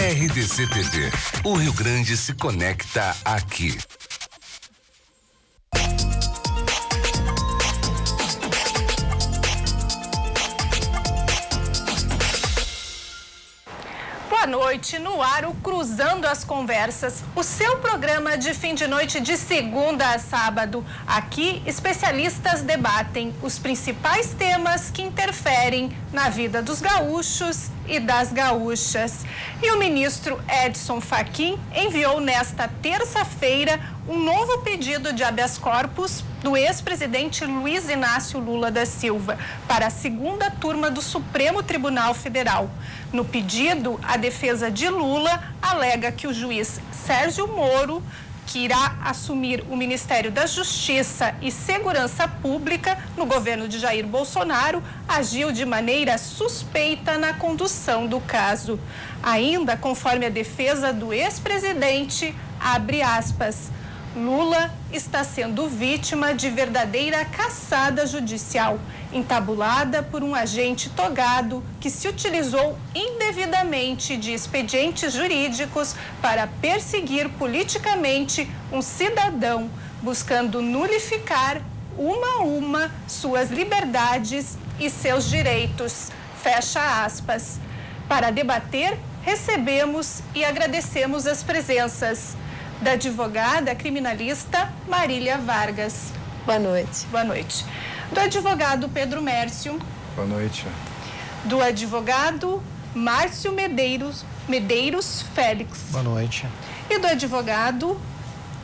RDC TV. O Rio Grande se conecta aqui. Boa noite, no ar o Cruzando as Conversas, o seu programa de fim de noite de segunda a sábado. Aqui, especialistas debatem os principais temas que interferem na vida dos gaúchos e das gaúchas. E o ministro Edson Fachin enviou nesta terça-feira um novo pedido de habeas corpus do ex-presidente Luiz Inácio Lula da Silva para a segunda turma do Supremo Tribunal Federal. No pedido, a defesa de Lula alega que o juiz Sérgio Moro, que irá assumir o Ministério da Justiça e Segurança Pública no governo de Jair Bolsonaro, agiu de maneira suspeita na condução do caso. Ainda, conforme a defesa do ex-presidente, abre aspas, Lula está sendo vítima de verdadeira caçada judicial, entabulada por um agente togado que se utilizou indevidamente de expedientes jurídicos para perseguir politicamente um cidadão, buscando nulificar uma a uma suas liberdades e seus direitos. Fecha aspas. Para debater, recebemos e agradecemos as presenças da advogada criminalista Marília Vargas. Boa noite. Boa noite. Do advogado Pedro Mércio. Boa noite. Do advogado Márcio Medeiros Félix. Boa noite. E do advogado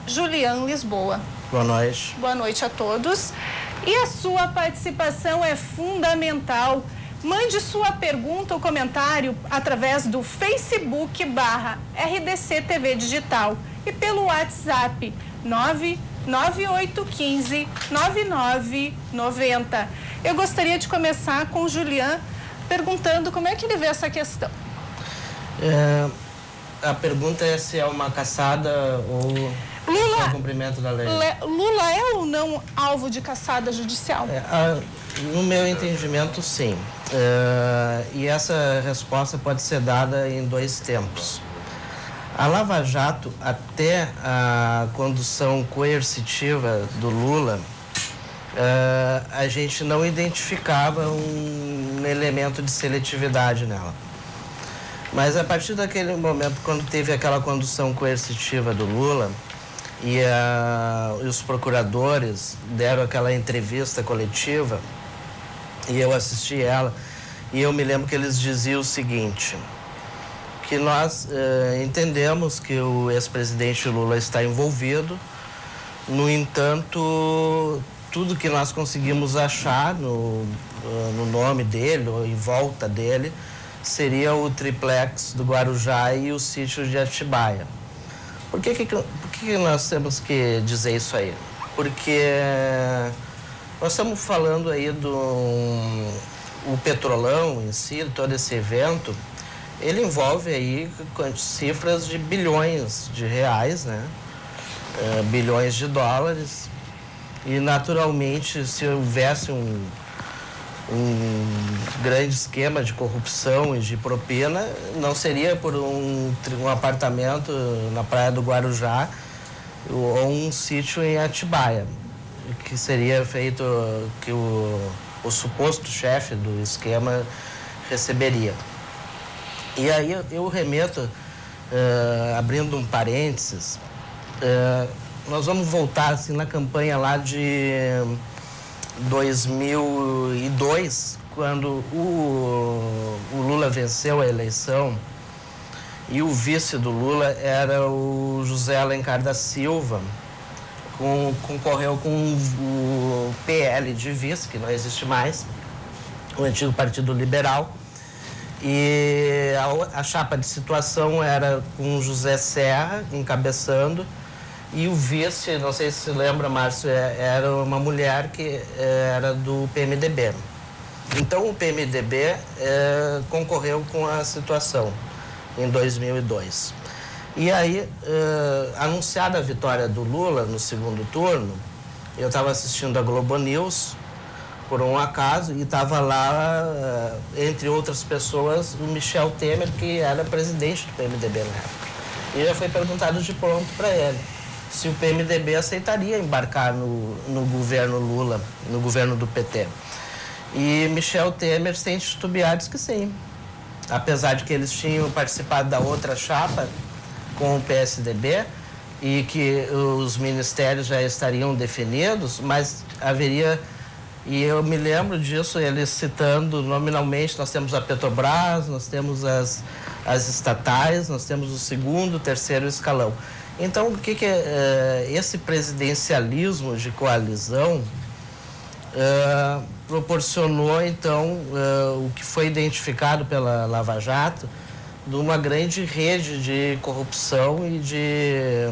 Julian Lisboa. Boa noite. Boa noite a todos. E a sua participação é fundamental. Mande sua pergunta ou comentário através do Facebook /RDC TV Digital e pelo WhatsApp 99815-9990. Eu gostaria de começar com o Julian perguntando como é que ele vê essa questão. A pergunta é se é uma caçada ou o cumprimento da lei. Lula é ou não alvo de caçada judicial? No meu entendimento, sim. E essa resposta pode ser dada em dois tempos. A Lava Jato, até a condução coercitiva do Lula, a gente não identificava um elemento de seletividade nela. Mas a partir daquele momento, quando teve aquela condução coercitiva do Lula e os procuradores deram aquela entrevista coletiva, e eu assisti ela, e eu me lembro que eles diziam o seguinte, que nós entendemos que o ex-presidente Lula está envolvido, no entanto, tudo que nós conseguimos achar no nome dele, ou em volta dele, seria o triplex do Guarujá e o sítio de Atibaia. Por que nós temos que dizer isso aí? Porque nós estamos falando aí o Petrolão em si, todo esse evento, ele envolve aí cifras de bilhões de reais, né? Bilhões de dólares. E, naturalmente, se houvesse um grande esquema de corrupção e de propina, não seria por um apartamento na Praia do Guarujá ou um sítio em Atibaia, que seria feito, que o suposto chefe do esquema receberia. E aí eu remeto, abrindo um parênteses, nós vamos voltar assim, na campanha lá de 2002, quando o Lula venceu a eleição e o vice do Lula era o José Alencar da Silva, concorreu com o PL de vice, que não existe mais, o antigo Partido Liberal. E a chapa de situação era com José Serra encabeçando, e o vice, não sei se lembra, Márcio, era uma mulher que era do PMDB. Então o PMDB concorreu com a situação em 2002. E aí, anunciada a vitória do Lula no segundo turno, eu estava assistindo a Globo News, por um acaso, e estava lá, entre outras pessoas, o Michel Temer, que era presidente do PMDB na época. E já foi perguntado de pronto para ele se o PMDB aceitaria embarcar no governo Lula, no governo do PT. E Michel Temer, sem titubear, disse que sim. Apesar de que eles tinham participado da outra chapa com o PSDB e que os ministérios já estariam definidos, mas haveria... E eu me lembro disso, ele citando nominalmente, nós temos a Petrobras, nós temos as estatais, nós temos o segundo, terceiro escalão. Então, o que esse presidencialismo de coalizão proporcionou, então, o que foi identificado pela Lava Jato, de uma grande rede de corrupção e de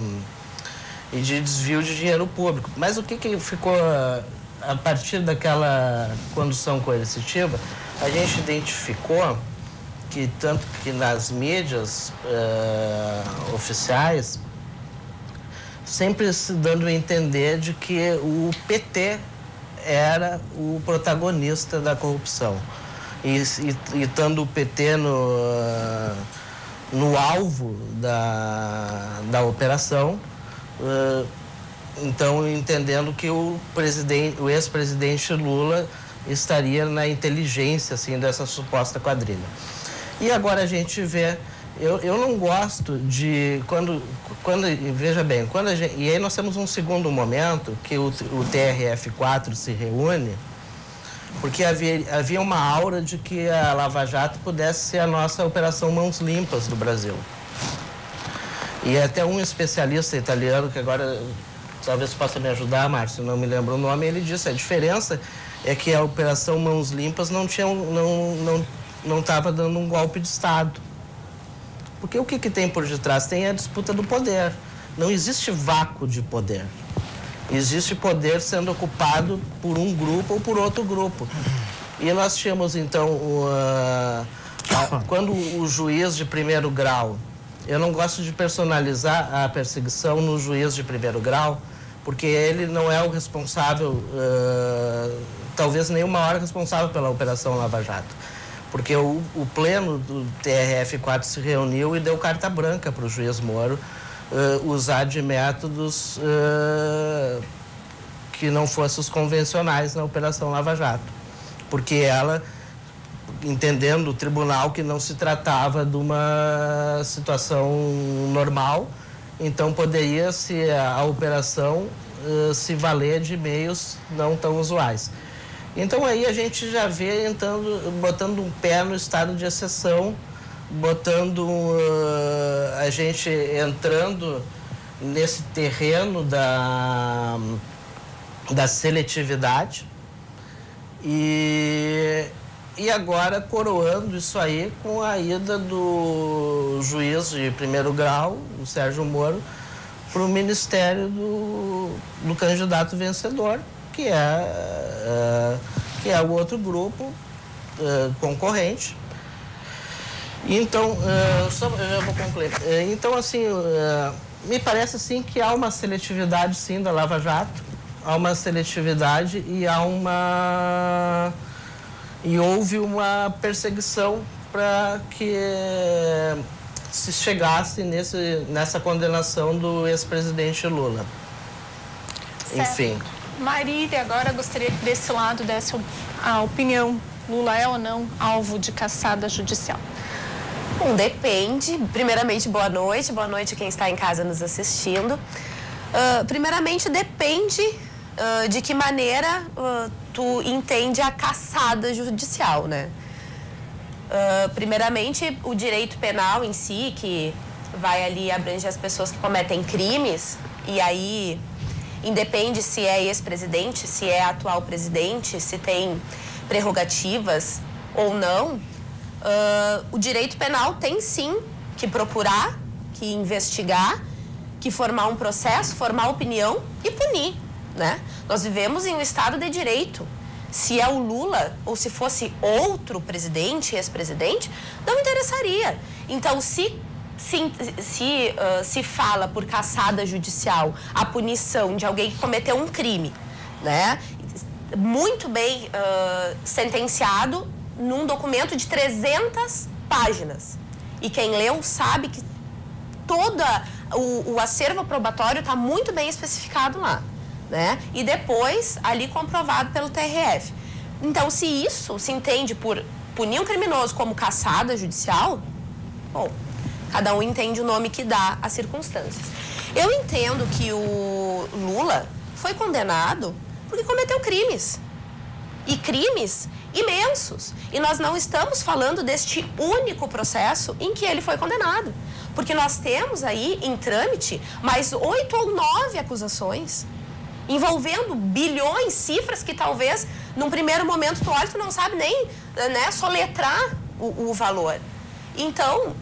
desvio de dinheiro público. Mas o que ficou... A partir daquela condução coercitiva, a gente identificou que, tanto que nas mídias oficiais, sempre se dando a entender de que o PT era o protagonista da corrupção. E estando o PT no alvo da operação, então, entendendo que o ex-presidente Lula estaria na inteligência, assim, dessa suposta quadrilha. E agora a gente vê... Eu não gosto de... Veja bem, e aí nós temos um segundo momento que o TRF4 se reúne, porque havia uma aura de que a Lava Jato pudesse ser a nossa operação Mãos Limpas do Brasil. E até um especialista italiano, que agora... Talvez possa me ajudar, Márcio, não me lembro o nome, ele disse, a diferença é que a Operação Mãos Limpas não estava dando um golpe de Estado. Porque o que tem por detrás? Tem a disputa do poder. Não existe vácuo de poder. Existe poder sendo ocupado por um grupo ou por outro grupo. E nós tínhamos, então, quando o juiz de primeiro grau... Eu não gosto de personalizar a perseguição no juiz de primeiro grau, porque ele não é o responsável, talvez nem o maior responsável pela Operação Lava Jato. Porque o pleno do TRF4 se reuniu e deu carta branca para o juiz Moro usar de métodos que não fossem os convencionais na Operação Lava Jato. Porque ela... entendendo o tribunal que não se tratava de uma situação normal, então poderia-se a operação se valer de meios não tão usuais. Então aí a gente já vê botando um pé no estado de exceção, a gente entrando nesse terreno da seletividade e agora coroando isso aí com a ida do juiz de primeiro grau, o Sérgio Moro, para o ministério do candidato vencedor, que é o outro grupo concorrente. Então, eu vou concluir. Então, assim, me parece assim que há uma seletividade, sim, da Lava Jato, há uma seletividade e houve uma perseguição para que se chegasse nessa condenação do ex-presidente Lula. Certo. Enfim. Marília, agora gostaria que desse lado desse a opinião. Lula é ou não alvo de caçada judicial? Bom, depende. Primeiramente, boa noite quem está em casa nos assistindo. Primeiramente, depende de que maneira tu entende a caçada judicial, né? Primeiramente, o direito penal em si, que vai ali abranger as pessoas que cometem crimes, e aí independe se é ex-presidente, se é atual presidente, se tem prerrogativas ou não, o direito penal tem sim que procurar, que investigar, que formar um processo, formar opinião e punir, né? Nós vivemos em um Estado de Direito. Se é o Lula ou se fosse outro presidente, ex-presidente, não interessaria. Então, se fala por caçada judicial a punição de alguém que cometeu um crime, né? muito bem sentenciado num documento de 300 páginas. E quem leu sabe que todo o acervo probatório está muito bem especificado lá, né? E depois ali comprovado pelo TRF. Então, se isso se entende por punir um criminoso como caçada judicial, bom, cada um entende o nome que dá às circunstâncias. Eu entendo que o Lula foi condenado porque cometeu crimes. E crimes imensos. E nós não estamos falando deste único processo em que ele foi condenado. Porque nós temos aí, em trâmite, mais 8 ou 9 acusações envolvendo bilhões, cifras que talvez, num primeiro momento, tu olha e tu não sabe nem, né, soletrar o valor. Então,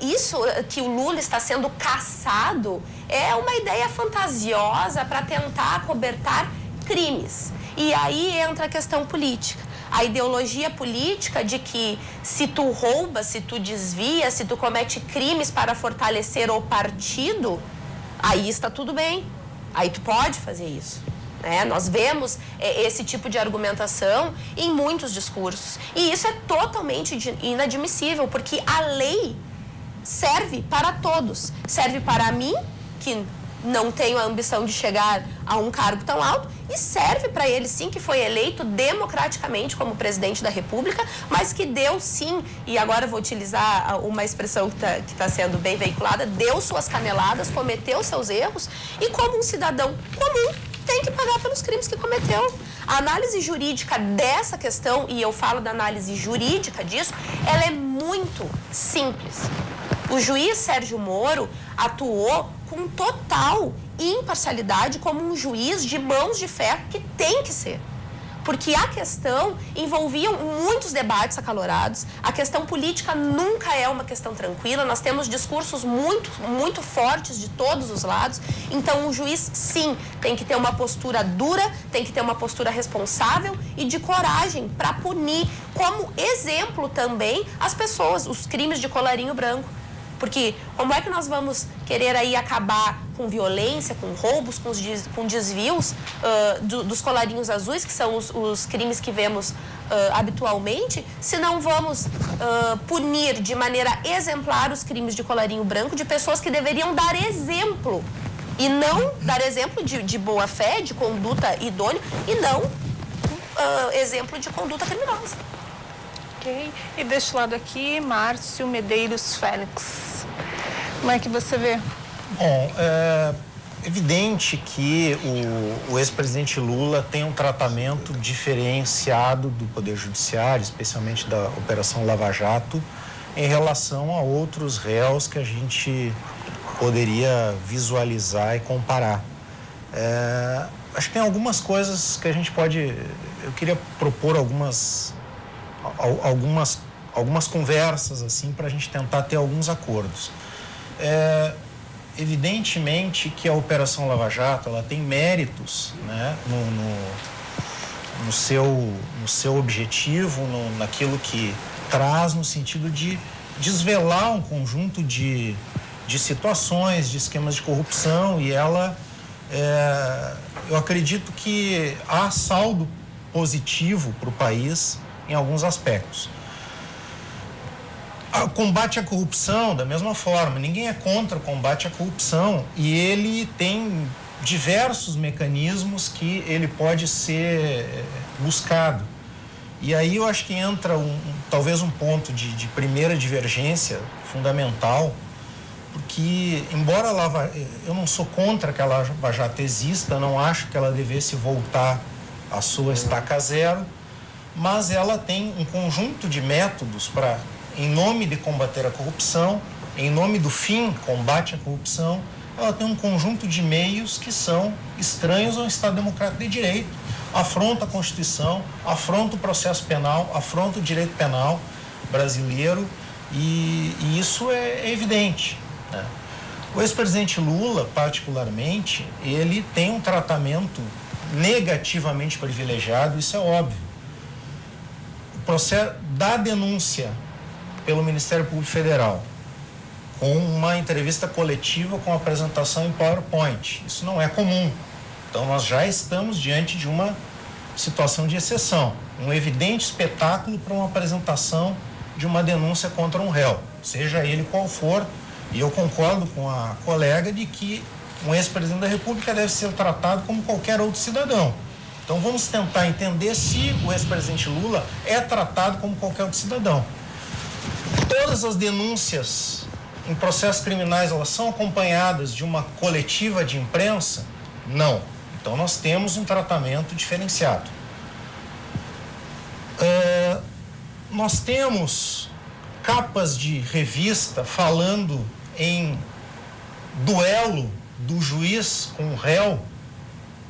isso que o Lula está sendo caçado é uma ideia fantasiosa para tentar acobertar crimes. E aí entra a questão política. A ideologia política de que se tu rouba, se tu desvia, se tu comete crimes para fortalecer o partido, aí está tudo bem. Aí tu pode fazer isso. Né? Nós vemos esse tipo de argumentação em muitos discursos. E isso é totalmente inadmissível, porque a lei serve para todos. Serve para mim, que não tenho a ambição de chegar a um cargo tão alto, e serve para ele, sim, que foi eleito democraticamente como presidente da República, mas que deu, sim, e agora vou utilizar uma expressão que tá sendo bem veiculada, deu suas caneladas, cometeu seus erros, e como um cidadão comum tem que pagar pelos crimes que cometeu. A análise jurídica dessa questão, e eu falo da análise jurídica disso, ela é muito simples. O juiz Sérgio Moro atuou com total imparcialidade como um juiz de mãos de ferro que tem que ser. Porque a questão envolvia muitos debates acalorados, a questão política nunca é uma questão tranquila, nós temos discursos muito fortes de todos os lados, então o juiz, sim, tem que ter uma postura dura, tem que ter uma postura responsável e de coragem para punir, como exemplo também, as pessoas, os crimes de colarinho branco. Porque como é que nós vamos querer aí acabar com violência, com roubos, com desvios dos colarinhos azuis, que são os crimes que vemos habitualmente, se não vamos punir de maneira exemplar os crimes de colarinho branco de pessoas que deveriam dar exemplo. E não dar exemplo de boa fé, de conduta idônea, e não exemplo de conduta criminosa. Ok. E deste lado aqui, Márcio Medeiros Félix. Como é que você vê? Bom, é evidente que o ex-presidente Lula tem um tratamento diferenciado do Poder Judiciário, especialmente da Operação Lava Jato, em relação a outros réus que a gente poderia visualizar e comparar. Acho que tem algumas coisas que a gente pode... Eu queria propor algumas conversas assim para a gente tentar ter alguns acordos. Evidentemente que a Operação Lava Jato ela tem méritos, né, no seu objetivo, naquilo que traz, no sentido de desvelar um conjunto de situações, de esquemas de corrupção, e ela, eu acredito que há saldo positivo para o país em alguns aspectos. O combate à corrupção, da mesma forma, ninguém é contra o combate à corrupção, e ele tem diversos mecanismos que ele pode ser buscado. E aí eu acho que entra talvez um ponto de primeira divergência fundamental, porque embora eu não sou contra que a Lava Jato exista, não acho que ela devesse voltar à sua estaca zero, mas ela tem um conjunto de métodos para, em nome de combater a corrupção, em nome do fim, combate à corrupção, ela tem um conjunto de meios que são estranhos ao Estado Democrático de Direito, afronta a Constituição, afronta o processo penal, afronta o direito penal brasileiro, e isso é evidente, né? O ex-presidente Lula, particularmente, ele tem um tratamento negativamente privilegiado, isso é óbvio. O processo da denúncia pelo Ministério Público Federal, com uma entrevista coletiva com apresentação em PowerPoint, isso não é comum. Então, nós já estamos diante de uma situação de exceção, um evidente espetáculo para uma apresentação de uma denúncia contra um réu, seja ele qual for, e eu concordo com a colega de que um ex-presidente da República deve ser tratado como qualquer outro cidadão. Então vamos tentar entender se o ex-presidente Lula é tratado como qualquer outro cidadão. Todas as denúncias em processos criminais, elas são acompanhadas de uma coletiva de imprensa? Não. Então nós temos um tratamento diferenciado. Nós temos capas de revista falando em duelo do juiz com o réu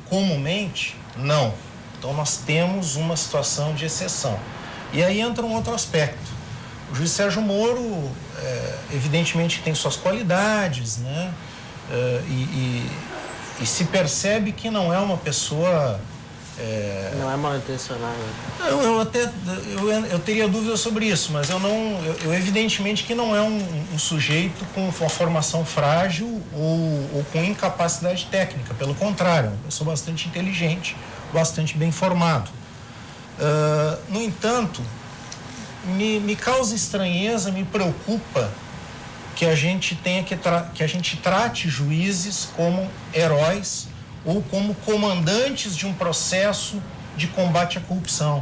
comumente? Não. Então nós temos uma situação de exceção. E aí entra um outro aspecto. O juiz Sérgio Moro, evidentemente, tem suas qualidades, né? E se percebe que não é uma pessoa... Não é mal intencionado. Eu teria dúvidas sobre isso, mas eu evidentemente que não é um sujeito com uma formação frágil ou com incapacidade técnica. Pelo contrário, é uma pessoa bastante inteligente, bastante bem formado. No entanto, me causa estranheza, me preocupa que a gente trate juízes como heróis ou como comandantes de um processo de combate à corrupção.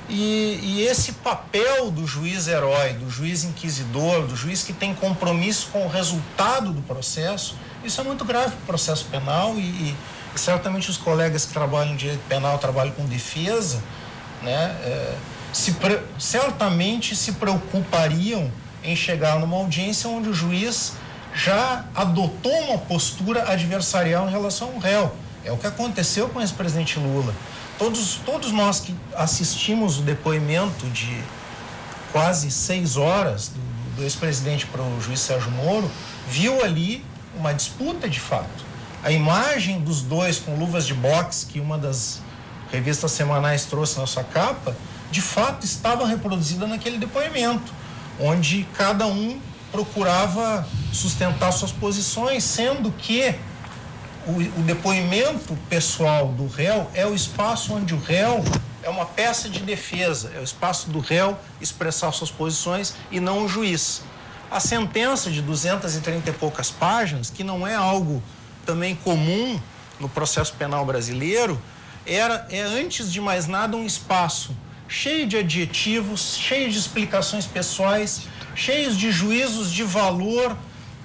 E esse papel do juiz herói, do juiz inquisidor, do juiz que tem compromisso com o resultado do processo, isso é muito grave para o processo penal e certamente os colegas que trabalham em direito penal, trabalham com defesa, né, certamente se preocupariam em chegar numa audiência onde o juiz já adotou uma postura adversarial em relação ao réu. É o que aconteceu com o ex-presidente Lula. Todos nós que assistimos o depoimento de quase 6 horas do ex-presidente para o juiz Sérgio Moro, viu ali uma disputa de fato. A imagem dos dois com luvas de boxe, que uma das revistas semanais trouxe na sua capa, de fato estava reproduzida naquele depoimento, onde cada um procurava sustentar suas posições, sendo que o depoimento pessoal do réu é o espaço onde o réu é uma peça de defesa, é o espaço do réu expressar suas posições e não o juiz. A sentença de 230 e poucas páginas, que não é algo também comum no processo penal brasileiro, é antes de mais nada um espaço cheio de adjetivos, cheio de explicações pessoais, cheios de juízos de valor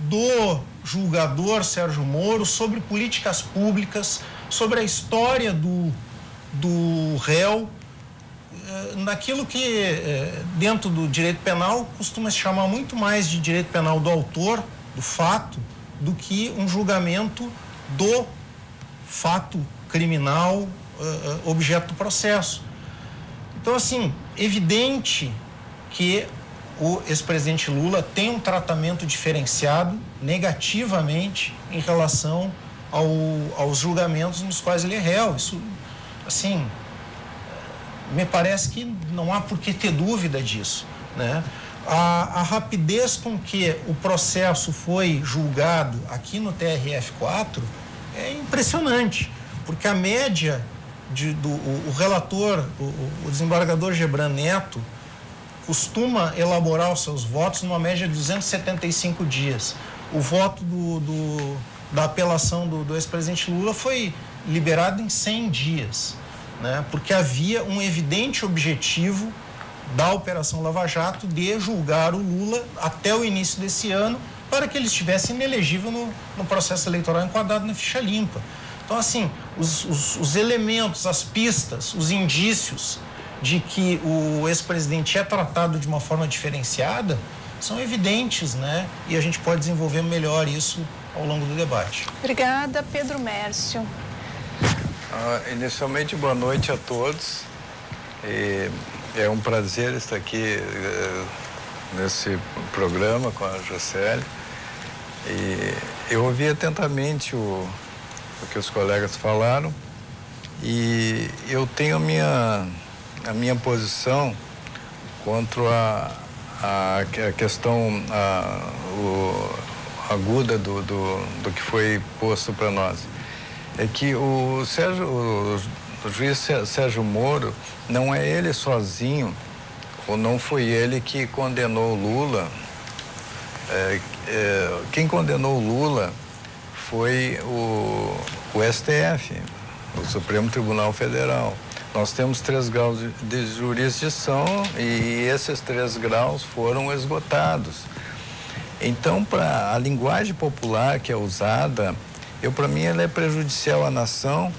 do julgador Sérgio Moro sobre políticas públicas, sobre a história do réu, naquilo que dentro do direito penal costuma se chamar muito mais de direito penal do autor, do fato, do que um julgamento do fato criminal objeto do processo. Então, assim, evidente que o ex-presidente Lula tem um tratamento diferenciado negativamente em relação aos julgamentos nos quais ele é réu. Isso, assim, me parece que não há por que ter dúvida disso, né? A rapidez com que o processo foi julgado aqui no TRF4 é impressionante, porque a média o relator, o desembargador Gebran Neto, costuma elaborar os seus votos numa média de 275 dias. O voto da apelação do ex-presidente Lula foi liberado em 100 dias, né? Porque havia um evidente objetivo da Operação Lava Jato de julgar o Lula até o início desse ano para que ele estivesse inelegível no processo eleitoral enquadrado na ficha limpa. Então, assim, os elementos, as pistas, os indícios de que o ex-presidente é tratado de uma forma diferenciada são evidentes, né? E a gente pode desenvolver melhor isso ao longo do debate. Obrigada, Pedro Mércio. Inicialmente, boa noite a todos. É um prazer estar aqui nesse programa com a Juscelia. E eu ouvi atentamente o que os colegas falaram e eu tenho a minha posição contra a questão aguda do que foi posto para nós. é que o juiz Sérgio Moro, não é ele sozinho, ou não foi ele que condenou o Lula. Quem condenou o Lula foi o STF, o Supremo Tribunal Federal. Nós temos 3 graus de jurisdição e esses 3 graus foram esgotados. Então, para a linguagem popular que é usada, para mim, ela é prejudicial à nação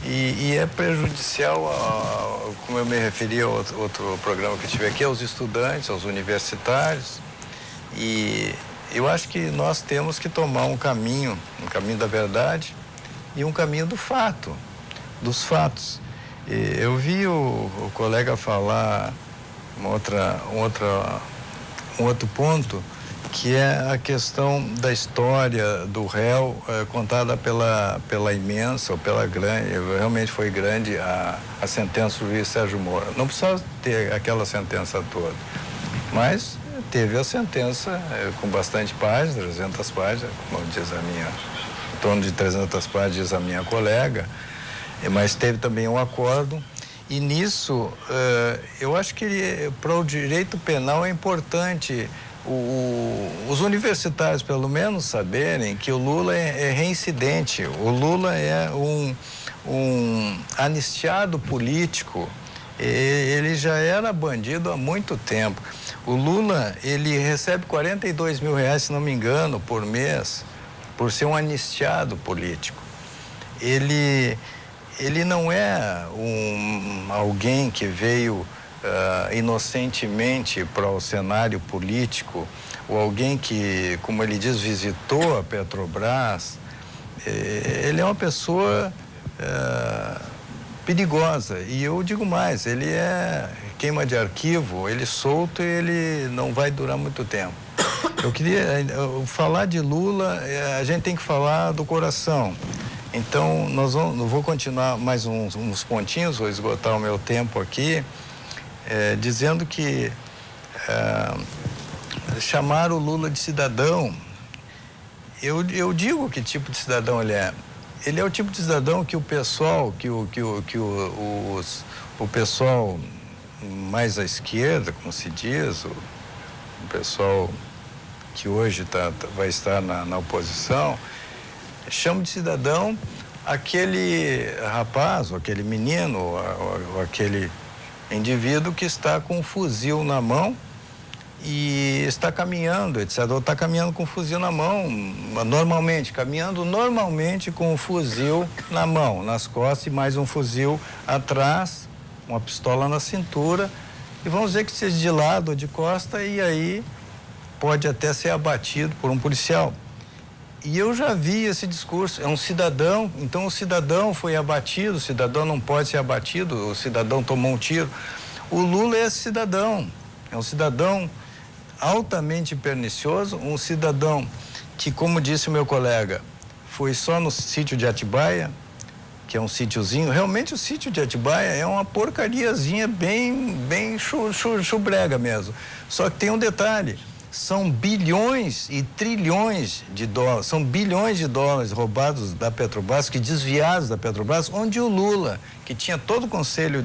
e é prejudicial, como eu me referi ao outro programa que eu tive aqui, aos estudantes, aos universitários. E eu acho que nós temos que tomar um caminho da verdade e um caminho do fato, dos fatos. E eu vi o colega falar um outro ponto, que é a questão da história do réu contada pela imensa, ou pela grande, realmente foi grande a sentença do juiz Sérgio Moro. Não precisava ter aquela sentença toda, mas teve a sentença com bastante páginas, 300 páginas, como diz em torno de 300 páginas, diz a minha colega, mas teve também um acórdão. E nisso, eu acho que para o direito penal é importante os universitários, pelo menos, saberem que o Lula é reincidente. O Lula é um anistiado político. Ele já era bandido há muito tempo. O Lula, ele recebe R$42 mil, se não me engano, por mês, por ser um anistiado político. Ele não é alguém que veio inocentemente para o cenário político, ou alguém que, como ele diz, visitou a Petrobras. Ele é uma pessoa perigosa. E eu digo mais, ele é queima de arquivo, ele solto e ele não vai durar muito tempo. Eu queria falar de Lula, a gente tem que falar do coração. Então, eu vou continuar mais uns pontinhos, vou esgotar o meu tempo aqui, dizendo que chamar o Lula de cidadão, eu digo que tipo de cidadão ele é. Ele é o tipo de cidadão que o pessoal, o pessoal mais à esquerda, como se diz, o pessoal que hoje vai estar na oposição, chama de cidadão aquele rapaz, ou aquele menino, ou aquele indivíduo que está com um fuzil na mão e está caminhando, etc. Ou está caminhando com um fuzil na mão, caminhando normalmente com um fuzil na mão, nas costas, e mais um fuzil atrás, uma pistola na cintura, e vamos dizer que seja de lado ou de costa, e aí pode até ser abatido por um policial. E eu já vi esse discurso, é um cidadão, então o cidadão foi abatido, o cidadão não pode ser abatido, o cidadão tomou um tiro. O Lula é esse cidadão, é um cidadão altamente pernicioso, um cidadão que, como disse o meu colega, foi só no sítio de Atibaia, que é um sítiozinho. Realmente o sítio de Atibaia é uma porcariazinha bem chubrega mesmo. Só que tem um detalhe, são bilhões e trilhões de dólares, são bilhões de dólares roubados da Petrobras, que desviados da Petrobras, onde o Lula, que tinha todo o conselho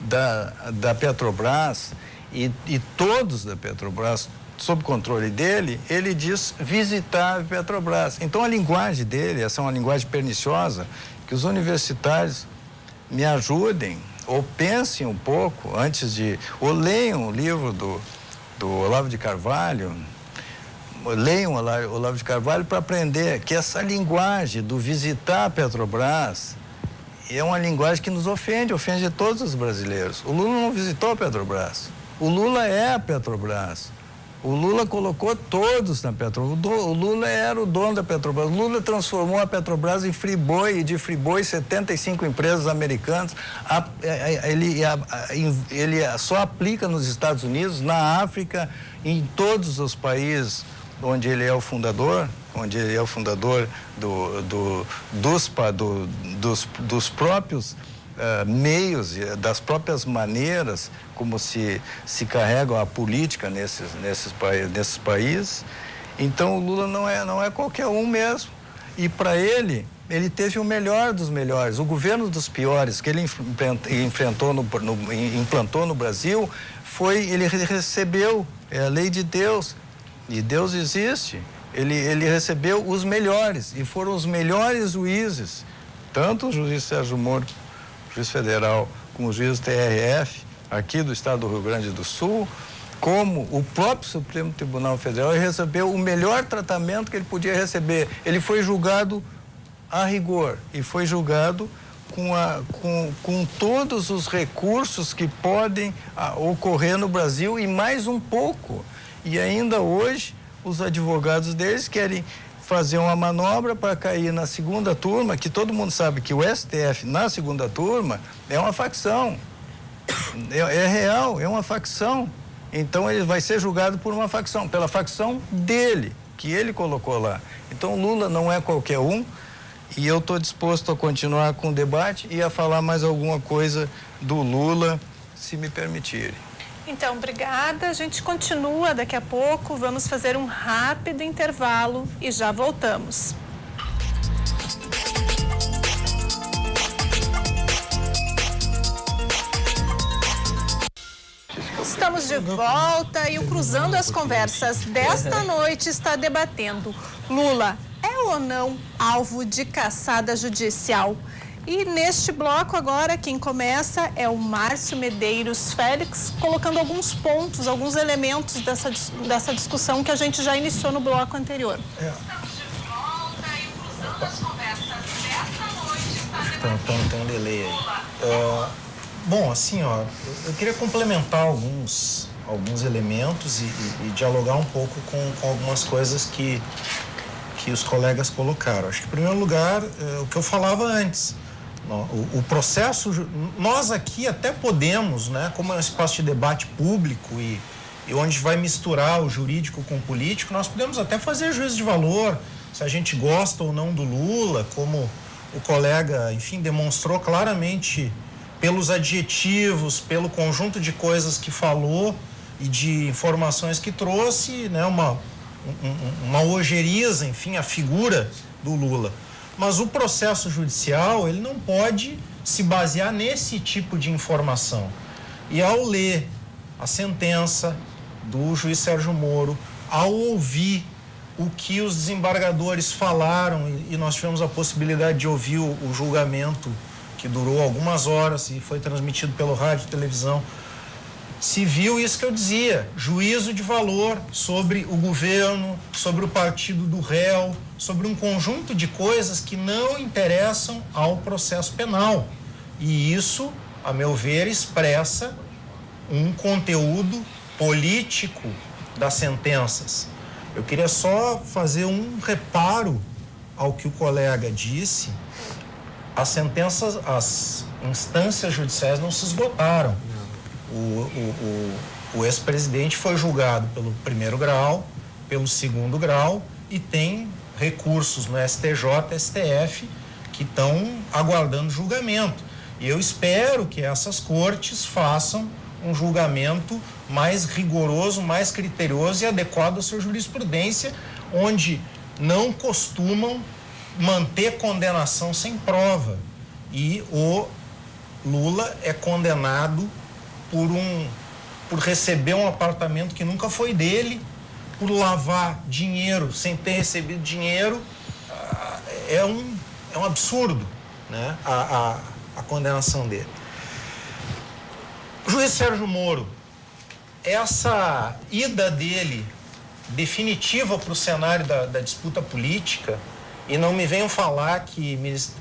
da Petrobras e todos da Petrobras sob controle dele, ele diz visitar a Petrobras. Então a linguagem dele, essa é uma linguagem perniciosa, que os universitários me ajudem, ou pensem um pouco antes ou leiam o livro do Olavo de Carvalho, leiam o Olavo de Carvalho para aprender que essa linguagem do visitar a Petrobras é uma linguagem que nos ofende todos os brasileiros. O Lula não visitou a Petrobras, o Lula é a Petrobras. O Lula colocou todos na Petrobras. O Lula era o dono da Petrobras. O Lula transformou a Petrobras em Friboi, e de Friboi 75 empresas americanas. Ele só aplica nos Estados Unidos, na África, em todos os países onde ele é o fundador, dos próprios meios, das próprias maneiras como se carregam a política nesses países. Então o Lula não é qualquer um mesmo. E para ele teve o melhor dos melhores. O governo dos piores que ele implantou no Brasil ele recebeu, é a lei de Deus, e Deus existe. Ele recebeu os melhores, e foram os melhores juízes, tanto o juiz Sérgio Moro, juiz federal, como o juiz TRF, aqui do estado do Rio Grande do Sul, como o próprio Supremo Tribunal Federal. Ele recebeu o melhor tratamento que ele podia receber. Ele foi julgado a rigor e foi julgado com todos os recursos que podem ocorrer no Brasil e mais um pouco. E ainda hoje, os advogados deles querem fazer uma manobra para cair na segunda turma, que todo mundo sabe que o STF, na segunda turma, é uma facção. É real, é uma facção. Então, ele vai ser julgado por uma facção, pela facção dele, que ele colocou lá. Então, Lula não é qualquer um, e eu estou disposto a continuar com o debate e a falar mais alguma coisa do Lula, se me permitirem. Então, obrigada. A gente continua daqui a pouco. Vamos fazer um rápido intervalo e já voltamos. Estamos de volta e o Cruzando as Conversas desta noite está debatendo: Lula é ou não alvo de caçada judicial? E neste bloco agora, quem começa é o Márcio Medeiros Félix, colocando alguns pontos, alguns elementos dessa discussão que a gente já iniciou no bloco anterior. Estamos de volta e o Cruzando as Conversas desta noite está debatendo. Tem um delay aí. Bom, assim, eu queria complementar alguns elementos e dialogar um pouco com algumas coisas que os colegas colocaram. Acho que, em primeiro lugar, o que eu falava antes, o processo, nós aqui até podemos, né, como é um espaço de debate público e onde vai misturar o jurídico com o político, nós podemos até fazer juízo de valor, se a gente gosta ou não do Lula, como o colega, enfim, demonstrou claramente pelos adjetivos, pelo conjunto de coisas que falou e de informações que trouxe, né, uma ojeriza, enfim, a figura do Lula. Mas o processo judicial, ele não pode se basear nesse tipo de informação. E ao ler a sentença do juiz Sérgio Moro, ao ouvir o que os desembargadores falaram, e nós tivemos a possibilidade de ouvir o julgamento, que durou algumas horas e foi transmitido pelo rádio e televisão, se viu isso que eu dizia: juízo de valor sobre o governo, sobre o partido do réu, sobre um conjunto de coisas que não interessam ao processo penal. E isso, a meu ver, expressa um conteúdo político das sentenças. Eu queria só fazer um reparo ao que o colega disse. As sentenças, as instâncias judiciais não se esgotaram. O ex-presidente foi julgado pelo primeiro grau, pelo segundo grau, e tem recursos no STJ, STF, que estão aguardando julgamento. E eu espero que essas cortes façam um julgamento mais rigoroso, mais criterioso e adequado à sua jurisprudência, onde não costumam manter condenação sem prova. E o Lula é condenado por receber um apartamento que nunca foi dele, por lavar dinheiro sem ter recebido dinheiro. É um absurdo, né, a condenação dele. O juiz Sérgio Moro, essa ida dele definitiva para o cenário da disputa política, e não me venham falar que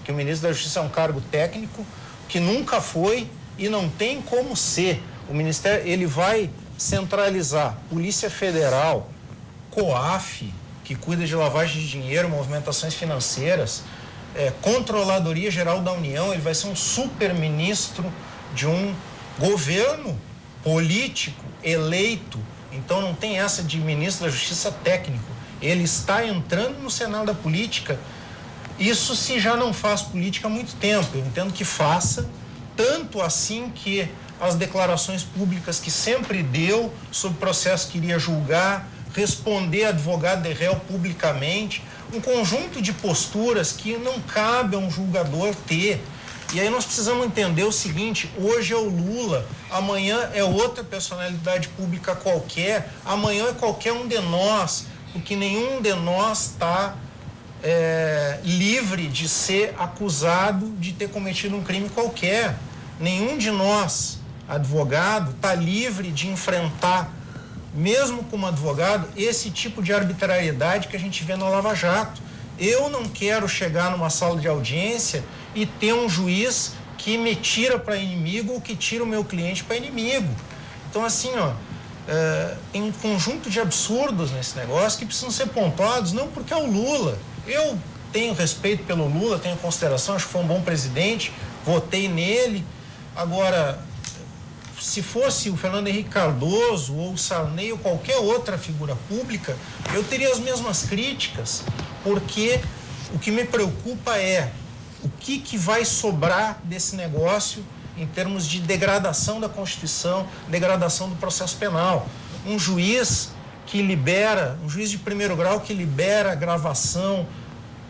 o ministro da Justiça é um cargo técnico, que nunca foi e não tem como ser. O Ministério, ele vai centralizar Polícia Federal, COAF, que cuida de lavagem de dinheiro, movimentações financeiras, Controladoria Geral da União. Ele vai ser um super-ministro de um governo político eleito. Então não tem essa de ministro da Justiça técnico. Ele está entrando no cenário da política. Isso se já não faz política há muito tempo. Eu entendo que faça, tanto assim que as declarações públicas que sempre deu sobre o processo que iria julgar, responder advogado de réu publicamente, um conjunto de posturas que não cabe a um julgador ter. E aí nós precisamos entender o seguinte: hoje é o Lula, amanhã é outra personalidade pública qualquer, amanhã é qualquer um de nós, porque nenhum de nós está livre de ser acusado de ter cometido um crime qualquer. Nenhum de nós, advogado, está livre de enfrentar, mesmo como advogado, esse tipo de arbitrariedade que a gente vê na Lava Jato. Eu não quero chegar numa sala de audiência e ter um juiz que me tira para inimigo ou que tira o meu cliente para inimigo. Então, assim, tem um conjunto de absurdos nesse negócio que precisam ser pontuados, não porque é o Lula. Eu tenho respeito pelo Lula, tenho consideração, acho que foi um bom presidente, votei nele. Agora, se fosse o Fernando Henrique Cardoso ou o Sarney ou qualquer outra figura pública, eu teria as mesmas críticas, porque o que me preocupa é o que vai sobrar desse negócio em termos de degradação da Constituição, degradação do processo penal. Um juiz que libera, um juiz de primeiro grau que libera a gravação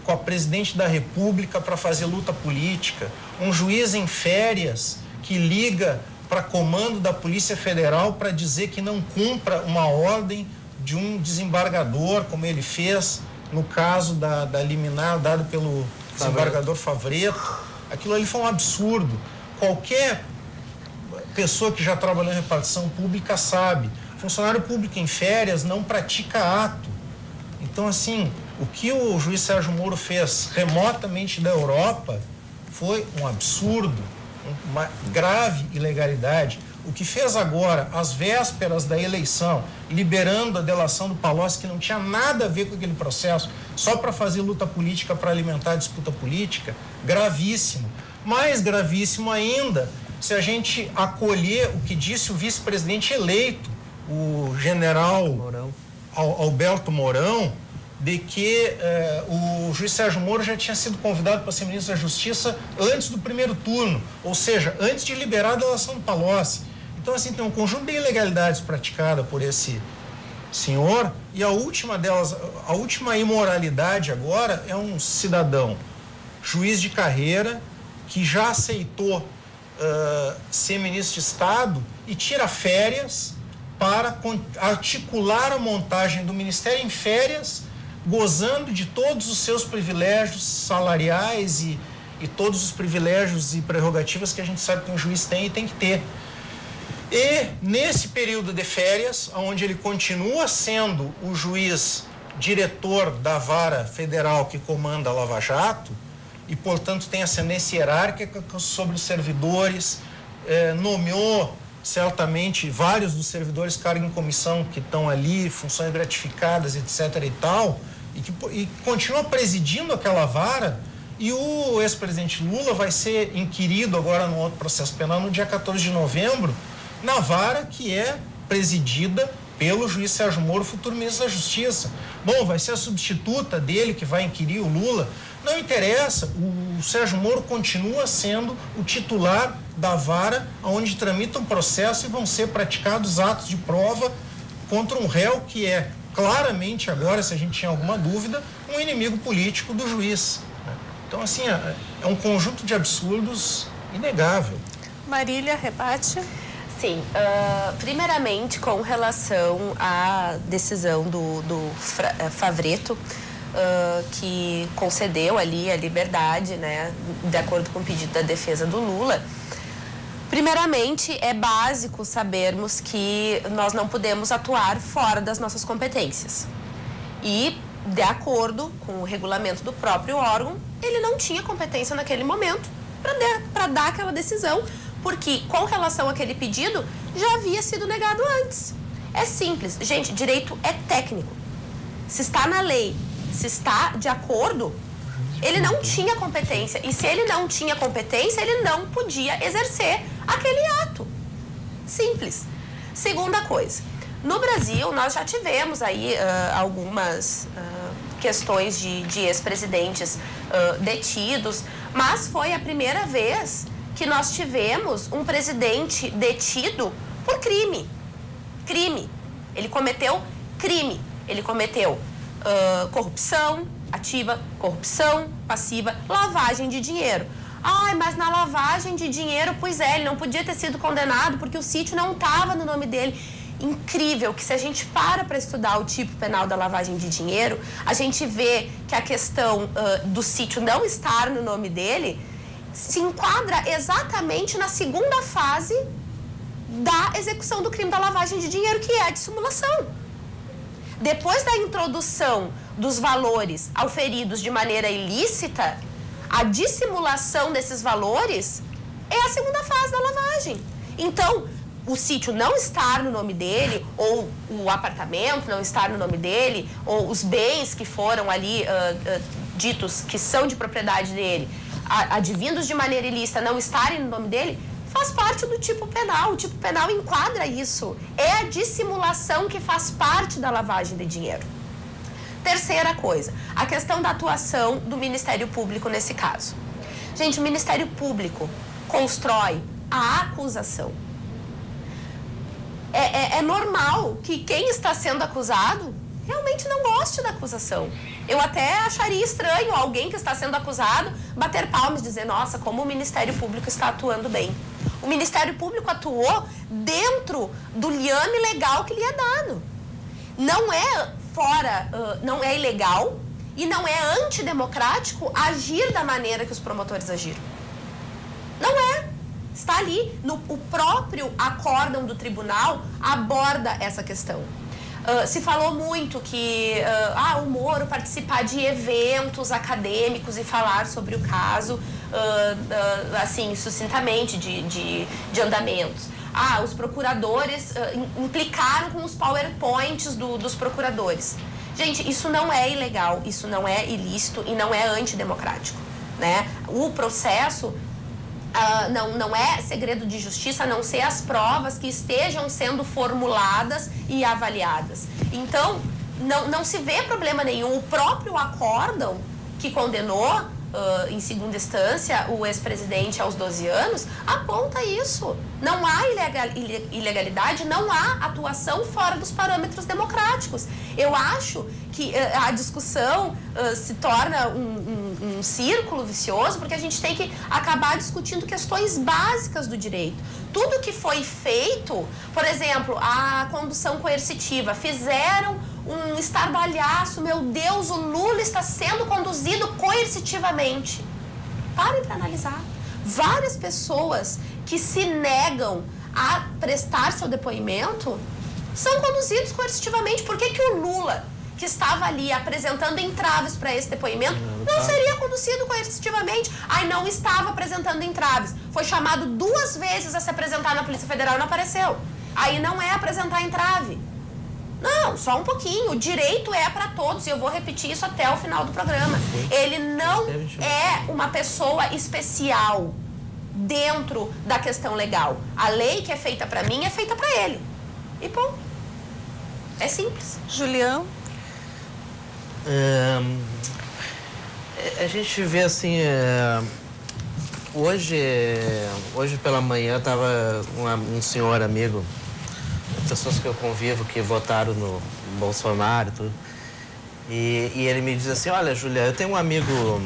com a presidente da República para fazer luta política, um juiz em férias que liga para comando da Polícia Federal para dizer que não cumpra uma ordem de um desembargador, como ele fez no caso da liminar dada pelo desembargador Favreto. Aquilo ali foi um absurdo. Qualquer pessoa que já trabalhou em repartição pública sabe, funcionário público em férias não pratica ato. Então, assim, o que o juiz Sérgio Moro fez remotamente da Europa foi um absurdo, uma grave ilegalidade. O que fez agora, às vésperas da eleição, liberando a delação do Palocci, que não tinha nada a ver com aquele processo, só para fazer luta política, para alimentar a disputa política, gravíssimo. Mais gravíssimo ainda, se a gente acolher o que disse o vice-presidente eleito, o general Alberto Mourão, de que o juiz Sérgio Moro já tinha sido convidado para ser ministro da Justiça antes do primeiro turno, ou seja, antes de liberar a delação do Palocci. Então, assim, tem um conjunto de ilegalidades praticada por esse senhor, e a última delas, a última imoralidade agora é um cidadão, juiz de carreira, que já aceitou ser ministro de Estado e tira férias para articular a montagem do Ministério em férias, gozando de todos os seus privilégios salariais e todos os privilégios e prerrogativas que a gente sabe que um juiz tem e tem que ter. E nesse período de férias, onde ele continua sendo o juiz diretor da vara federal que comanda a Lava Jato, e, portanto, tem ascendência hierárquica sobre os servidores, nomeou certamente vários dos servidores cargo em comissão que estão ali, funções gratificadas, etc. e tal, e continua presidindo aquela vara, e o ex-presidente Lula vai ser inquirido agora no outro processo penal no dia 14 de novembro, na vara que é presidida pelo juiz Sérgio Moro, futuro ministro da Justiça. Bom, vai ser a substituta dele que vai inquirir o Lula. Não interessa, o Sérgio Moro continua sendo o titular da vara onde tramita um processo e vão ser praticados atos de prova contra um réu que é claramente agora, se a gente tinha alguma dúvida, um inimigo político do juiz. Então, assim, é um conjunto de absurdos inegável. Marília, rebate? Sim, primeiramente com relação à decisão do Favreto, que concedeu ali a liberdade, né, de acordo com o pedido da defesa do Lula. Primeiramente, é básico sabermos que nós não podemos atuar fora das nossas competências. E, de acordo com o regulamento do próprio órgão, ele não tinha competência naquele momento para dar aquela decisão, porque, com relação àquele pedido, já havia sido negado antes. É simples. Gente, direito é técnico. Se está na lei, se está de acordo, ele não tinha competência. E se ele não tinha competência, ele não podia exercer aquele ato. Simples. Segunda coisa. No Brasil, nós já tivemos aí algumas questões de ex-presidentes detidos, mas foi a primeira vez que nós tivemos um presidente detido por crime. Crime. Ele cometeu crime. Ele cometeu corrupção, ativa, corrupção passiva, lavagem de dinheiro. Ai, mas na lavagem de dinheiro, pois é, ele não podia ter sido condenado porque o sítio não estava no nome dele. Incrível que se a gente para estudar o tipo penal da lavagem de dinheiro, a gente vê que a questão do sítio não estar no nome dele se enquadra exatamente na segunda fase da execução do crime da lavagem de dinheiro, que é a dissimulação. Depois da introdução dos valores auferidos de maneira ilícita, a dissimulação desses valores é a segunda fase da lavagem. Então, o sítio não estar no nome dele, ou o apartamento não estar no nome dele, ou os bens que foram ali ditos que são de propriedade dele, advindos de maneira ilícita, não estarem no nome dele, faz parte do tipo penal. O tipo penal enquadra isso. É a dissimulação que faz parte da lavagem de dinheiro. Terceira coisa, a questão da atuação do Ministério Público nesse caso. Gente, o Ministério Público constrói a acusação. É normal que quem está sendo acusado realmente não goste da acusação. Eu até acharia estranho alguém que está sendo acusado bater palmas e dizer, nossa, como o Ministério Público está atuando bem. O Ministério Público atuou dentro do liame legal que lhe é dado. Não é não é ilegal e não é antidemocrático agir da maneira que os promotores agiram. Não é. Está ali. O próprio acórdão do tribunal aborda essa questão. Se falou muito que o Moro participar de eventos acadêmicos e falar sobre o caso, assim, sucintamente, de andamentos. Os procuradores implicaram com os PowerPoints dos procuradores. Gente, isso não é ilegal, isso não é ilícito e não é antidemocrático, né? O processo não é segredo de justiça, a não ser as provas que estejam sendo formuladas e avaliadas. Então, não se vê problema nenhum. O próprio acórdão que condenou, em segunda instância, o ex-presidente aos 12 anos, aponta isso. Não há ilegalidade, não há atuação fora dos parâmetros democráticos. Eu acho que a discussão se torna um círculo vicioso, porque a gente tem que acabar discutindo questões básicas do direito. Tudo que foi feito, por exemplo, a condução coercitiva, fizeram um estardalhaço, meu Deus, o Lula está sendo conduzido coercitivamente. Parem para analisar. Várias pessoas que se negam a prestar seu depoimento são conduzidos coercitivamente. Por que o Lula, que estava ali apresentando entraves para esse depoimento, não seria conduzido coercitivamente? Não estava apresentando entraves. Foi chamado 2 vezes a se apresentar na Polícia Federal e não apareceu. Aí não é apresentar entrave. Não, só um pouquinho. O direito é para todos e eu vou repetir isso até o final do programa. Ele não é uma pessoa especial dentro da questão legal. A lei que é feita para mim é feita para ele. E ponto. É simples. Julião? A gente vê assim, hoje pela manhã estava um senhor amigo, pessoas que eu convivo que votaram no Bolsonaro e tudo, e ele me diz assim, olha, Julia, eu tenho um amigo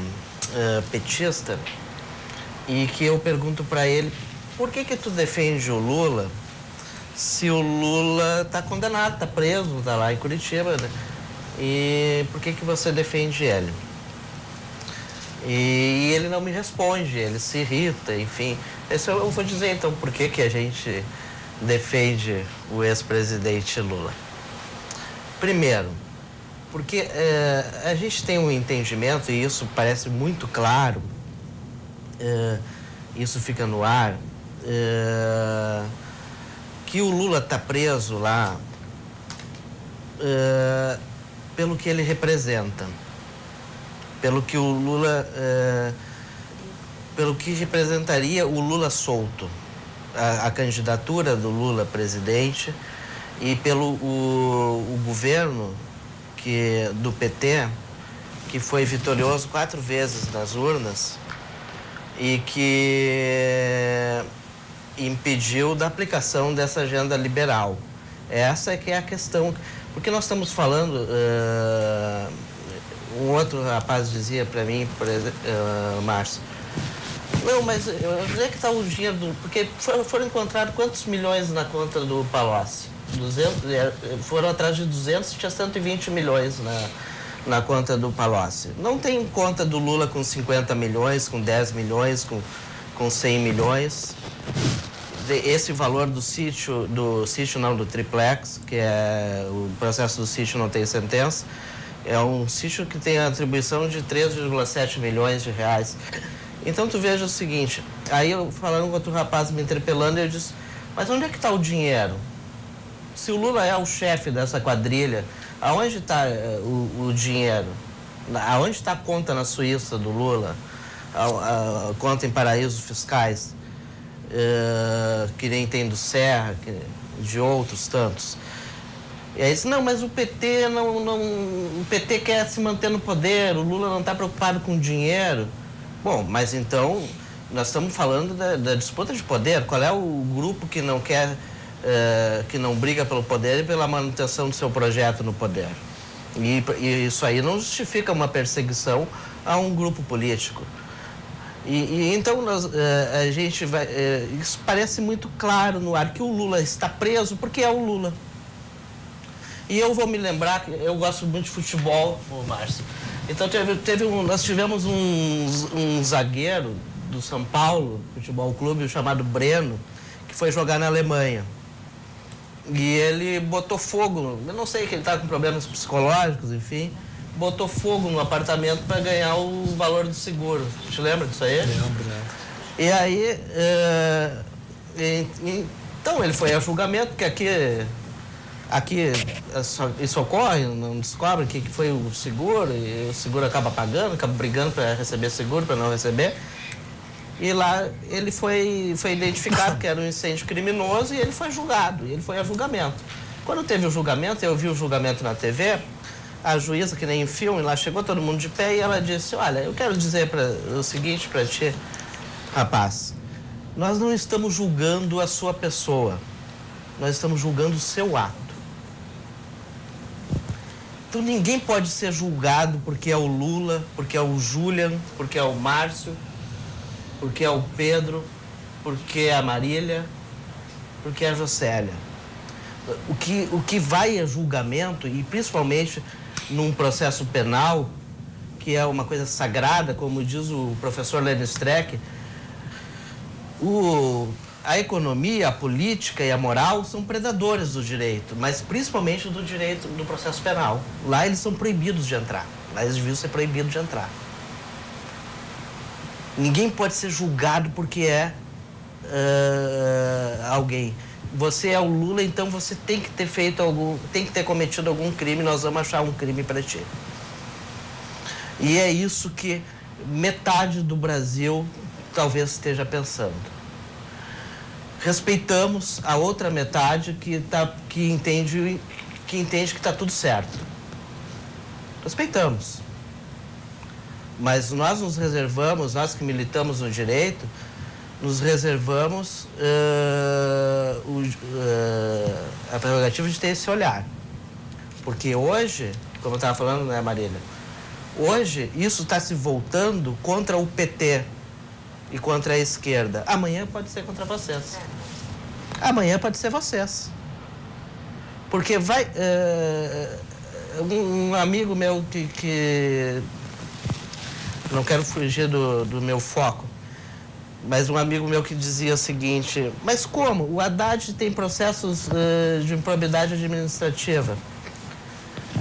petista e que eu pergunto para ele, por que tu defende o Lula se o Lula está condenado, está preso, está lá em Curitiba, né? E por que você defende ele? E ele não me responde, ele se irrita, enfim. Eu vou dizer então por que a gente defende o ex-presidente Lula. Primeiro, porque a gente tem um entendimento, e isso parece muito claro, isso fica no ar, que o Lula está preso lá pelo que ele representa, pelo que o Lula, pelo que representaria o Lula solto, a candidatura do Lula presidente, e pelo o governo do PT, que foi vitorioso 4 vezes nas urnas e que impediu da aplicação dessa agenda liberal. Essa é que é a questão, porque nós estamos falando, um outro rapaz dizia para mim, por exemplo, Márcio, não, mas onde é que está o dinheiro? Porque foram encontrados quantos milhões na conta do Palocci? 200, foram atrás de 200 e tinha 120 milhões na conta do Palocci. Não tem conta do Lula com 50 milhões, com 10 milhões, com 100 milhões. Esse valor do sítio não, do triplex, que é o processo do sítio não tem sentença, é um sítio que tem a atribuição de 3,7 milhões de reais. Então tu veja o seguinte, aí eu falando com outro rapaz me interpelando, eu disse, mas onde é que está o dinheiro? Se o Lula é o chefe dessa quadrilha, aonde está o dinheiro? Aonde está a conta na Suíça do Lula? A conta em paraísos fiscais? Que nem tem do Serra, de outros tantos. E aí disse, não, mas o PT o PT quer se manter no poder, o Lula não está preocupado com dinheiro. Bom, mas então nós estamos falando da disputa de poder. Qual é o grupo que não quer, que não briga pelo poder e pela manutenção do seu projeto no poder? E isso aí não justifica uma perseguição a um grupo político. Então a gente vai. Isso parece muito claro no ar que o Lula está preso porque é o Lula. E eu vou me lembrar que eu gosto muito de futebol, Márcio. Então nós tivemos um zagueiro do São Paulo Futebol Clube chamado Breno, que foi jogar na Alemanha. E ele botou fogo, eu não sei que ele estava com problemas psicológicos, enfim. Botou fogo no apartamento para ganhar o valor do seguro. Te lembra disso aí? Lembro, né? E aí, então ele foi a julgamento, porque aqui isso ocorre, não descobre que foi o seguro, e o seguro acaba pagando, acaba brigando para receber seguro, para não receber. E lá ele foi identificado que era um incêndio criminoso e ele foi julgado, e ele foi a julgamento. Quando teve o julgamento, eu vi o julgamento na TV, a juíza, que nem em filme, lá chegou todo mundo de pé e ela disse, olha, eu quero dizer o seguinte para ti, rapaz, nós não estamos julgando a sua pessoa, nós estamos julgando o seu ato. Então ninguém pode ser julgado porque é o Lula, porque é o Julian, porque é o Márcio, porque é o Pedro, porque é a Marília, porque é a Jocélia. O que vai a julgamento, e principalmente num processo penal, que é uma coisa sagrada, como diz o professor Lênin Streck, a economia, a política e a moral são predadores do direito, mas principalmente do direito do processo penal. Lá eles são proibidos de entrar, lá eles deviam ser proibidos de entrar. Ninguém pode ser julgado porque é alguém. Você é o Lula, então você tem que ter tem que ter cometido algum crime, nós vamos achar um crime para ti. E é isso que metade do Brasil talvez esteja pensando. Respeitamos a outra metade que entende que está tudo certo. Respeitamos. Mas nós nos reservamos, nós que militamos no direito, nos reservamos a prerrogativa de ter esse olhar. Porque hoje, como eu estava falando, né, Marília? Hoje, isso está se voltando contra o PT e contra a esquerda. Amanhã pode ser contra vocês. Amanhã pode ser vocês. Porque vai... um amigo meu que não quero fugir do meu foco, mas um amigo meu que dizia o seguinte, mas como? O Haddad tem processos de improbidade administrativa.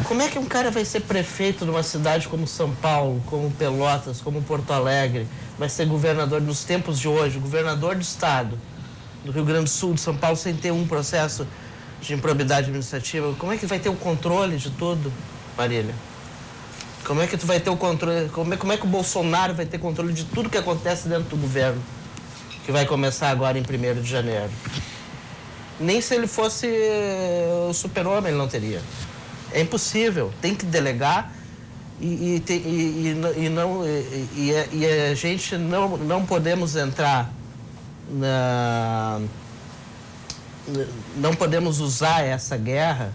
Como é que um cara vai ser prefeito numa cidade como São Paulo, como Pelotas, como Porto Alegre, vai ser governador nos tempos de hoje, governador do estado, do Rio Grande do Sul, de São Paulo, sem ter um processo de improbidade administrativa? Como é que vai ter o controle de tudo, Marília? Como é que tu vai ter o controle, como é que o Bolsonaro vai ter controle de tudo que acontece dentro do governo, que vai começar agora em 1º de janeiro? Nem se ele fosse o super-homem ele não teria. É impossível, tem que delegar e a gente não podemos entrar não podemos usar essa guerra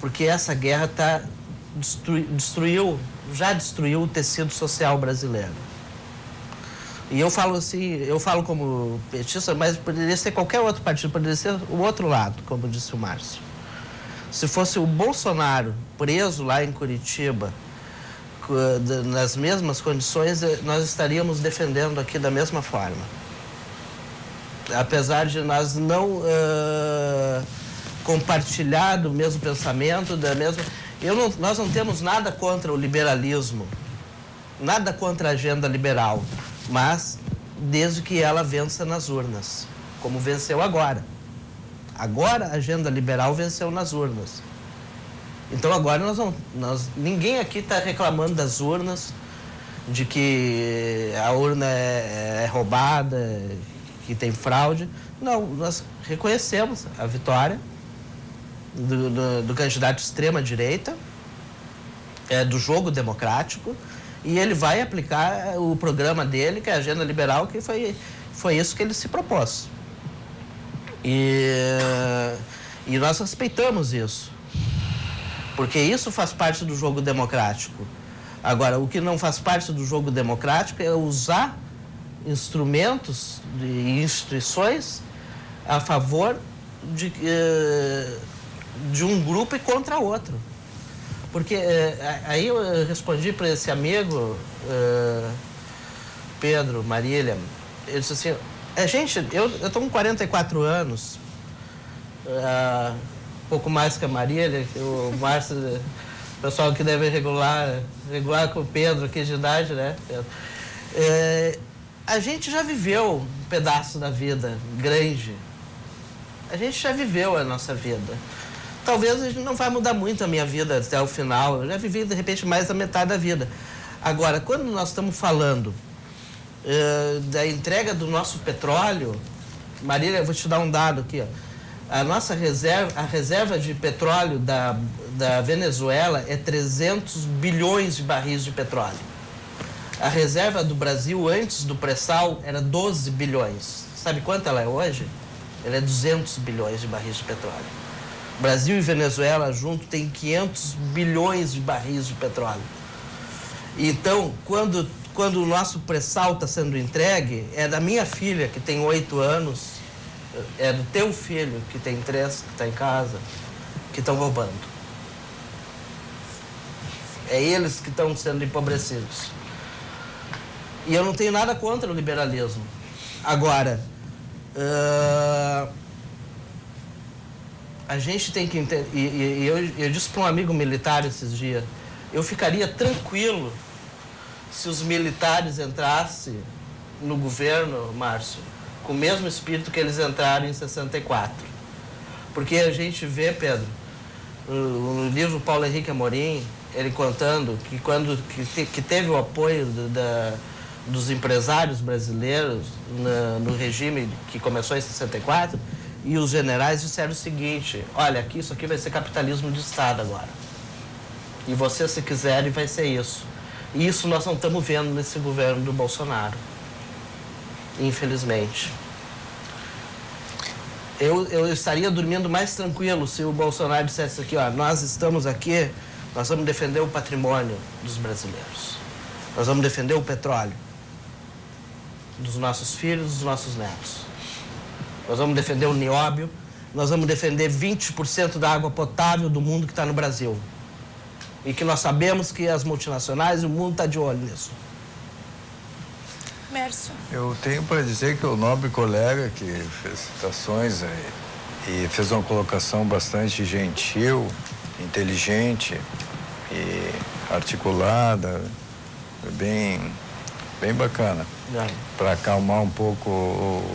porque essa guerra está já destruiu o tecido social brasileiro. E eu falo assim, eu falo como petista, mas poderia ser qualquer outro partido, poderia ser o outro lado, como disse o Márcio. Se fosse o Bolsonaro preso lá em Curitiba, nas mesmas condições, nós estaríamos defendendo aqui da mesma forma. Apesar de nós não compartilhar do mesmo pensamento, nós não temos nada contra o liberalismo, nada contra a agenda liberal, mas desde que ela vença nas urnas, como venceu agora. Agora a agenda liberal venceu nas urnas. Então agora ninguém aqui está reclamando das urnas, de que a urna é roubada, que tem fraude. Não, nós reconhecemos a vitória do candidato de extrema-direita, do jogo democrático, e ele vai aplicar o programa dele, que é a agenda liberal, que foi isso que ele se propôs. E nós respeitamos isso, porque isso faz parte do jogo democrático. Agora, o que não faz parte do jogo democrático é usar instrumentos e instituições a favor de um grupo e contra outro. Porque aí eu respondi para esse amigo, Pedro, Marília, ele disse assim, gente, eu estou com 44 anos, pouco mais que a Marília, que o Márcio, o pessoal que deve regular com o Pedro aqui de idade, né, Pedro? A gente já viveu um pedaço da vida grande. A gente já viveu a nossa vida. Talvez a gente não vai mudar muito a minha vida até o final. Eu já vivi, de repente, mais da metade da vida. Agora, quando nós estamos falando da entrega do nosso petróleo, Marília, eu vou te dar um dado aqui, ó. A reserva de petróleo da Venezuela é 300 bilhões de barris de petróleo. A reserva do Brasil, antes do pré-sal, era 12 bilhões. Sabe quanto ela é hoje? Ela é 200 bilhões de barris de petróleo. Brasil e Venezuela junto tem 500 bilhões de barris de petróleo. Então, quando o nosso pré-sal está sendo entregue, é da minha filha, que tem 8 anos, é do teu filho, que tem 3, que está em casa, que estão roubando. É eles que estão sendo empobrecidos. E eu não tenho nada contra o liberalismo. Agora, a gente tem que entender, e eu disse para um amigo militar esses dias, eu ficaria tranquilo se os militares entrassem no governo, Márcio, com o mesmo espírito que eles entraram em 64. Porque a gente vê, Pedro, no livro Paulo Henrique Amorim, ele contando que teve o apoio dos empresários brasileiros no regime que começou em 64, e os generais disseram o seguinte, olha, isso aqui vai ser capitalismo de Estado agora. E você, se quiserem, vai ser isso. E isso nós não estamos vendo nesse governo do Bolsonaro, infelizmente. Eu estaria dormindo mais tranquilo se o Bolsonaro dissesse aqui, ó, nós estamos aqui, nós vamos defender o patrimônio dos brasileiros. Nós vamos defender o petróleo dos nossos filhos, dos nossos netos. Nós vamos defender o nióbio, nós vamos defender 20% da água potável do mundo que está no Brasil. E que nós sabemos que as multinacionais, o mundo está de olho nisso. Mércio. Eu tenho para dizer que o nobre colega que fez citações e fez uma colocação bastante gentil, inteligente e articulada, bem bacana, para acalmar um pouco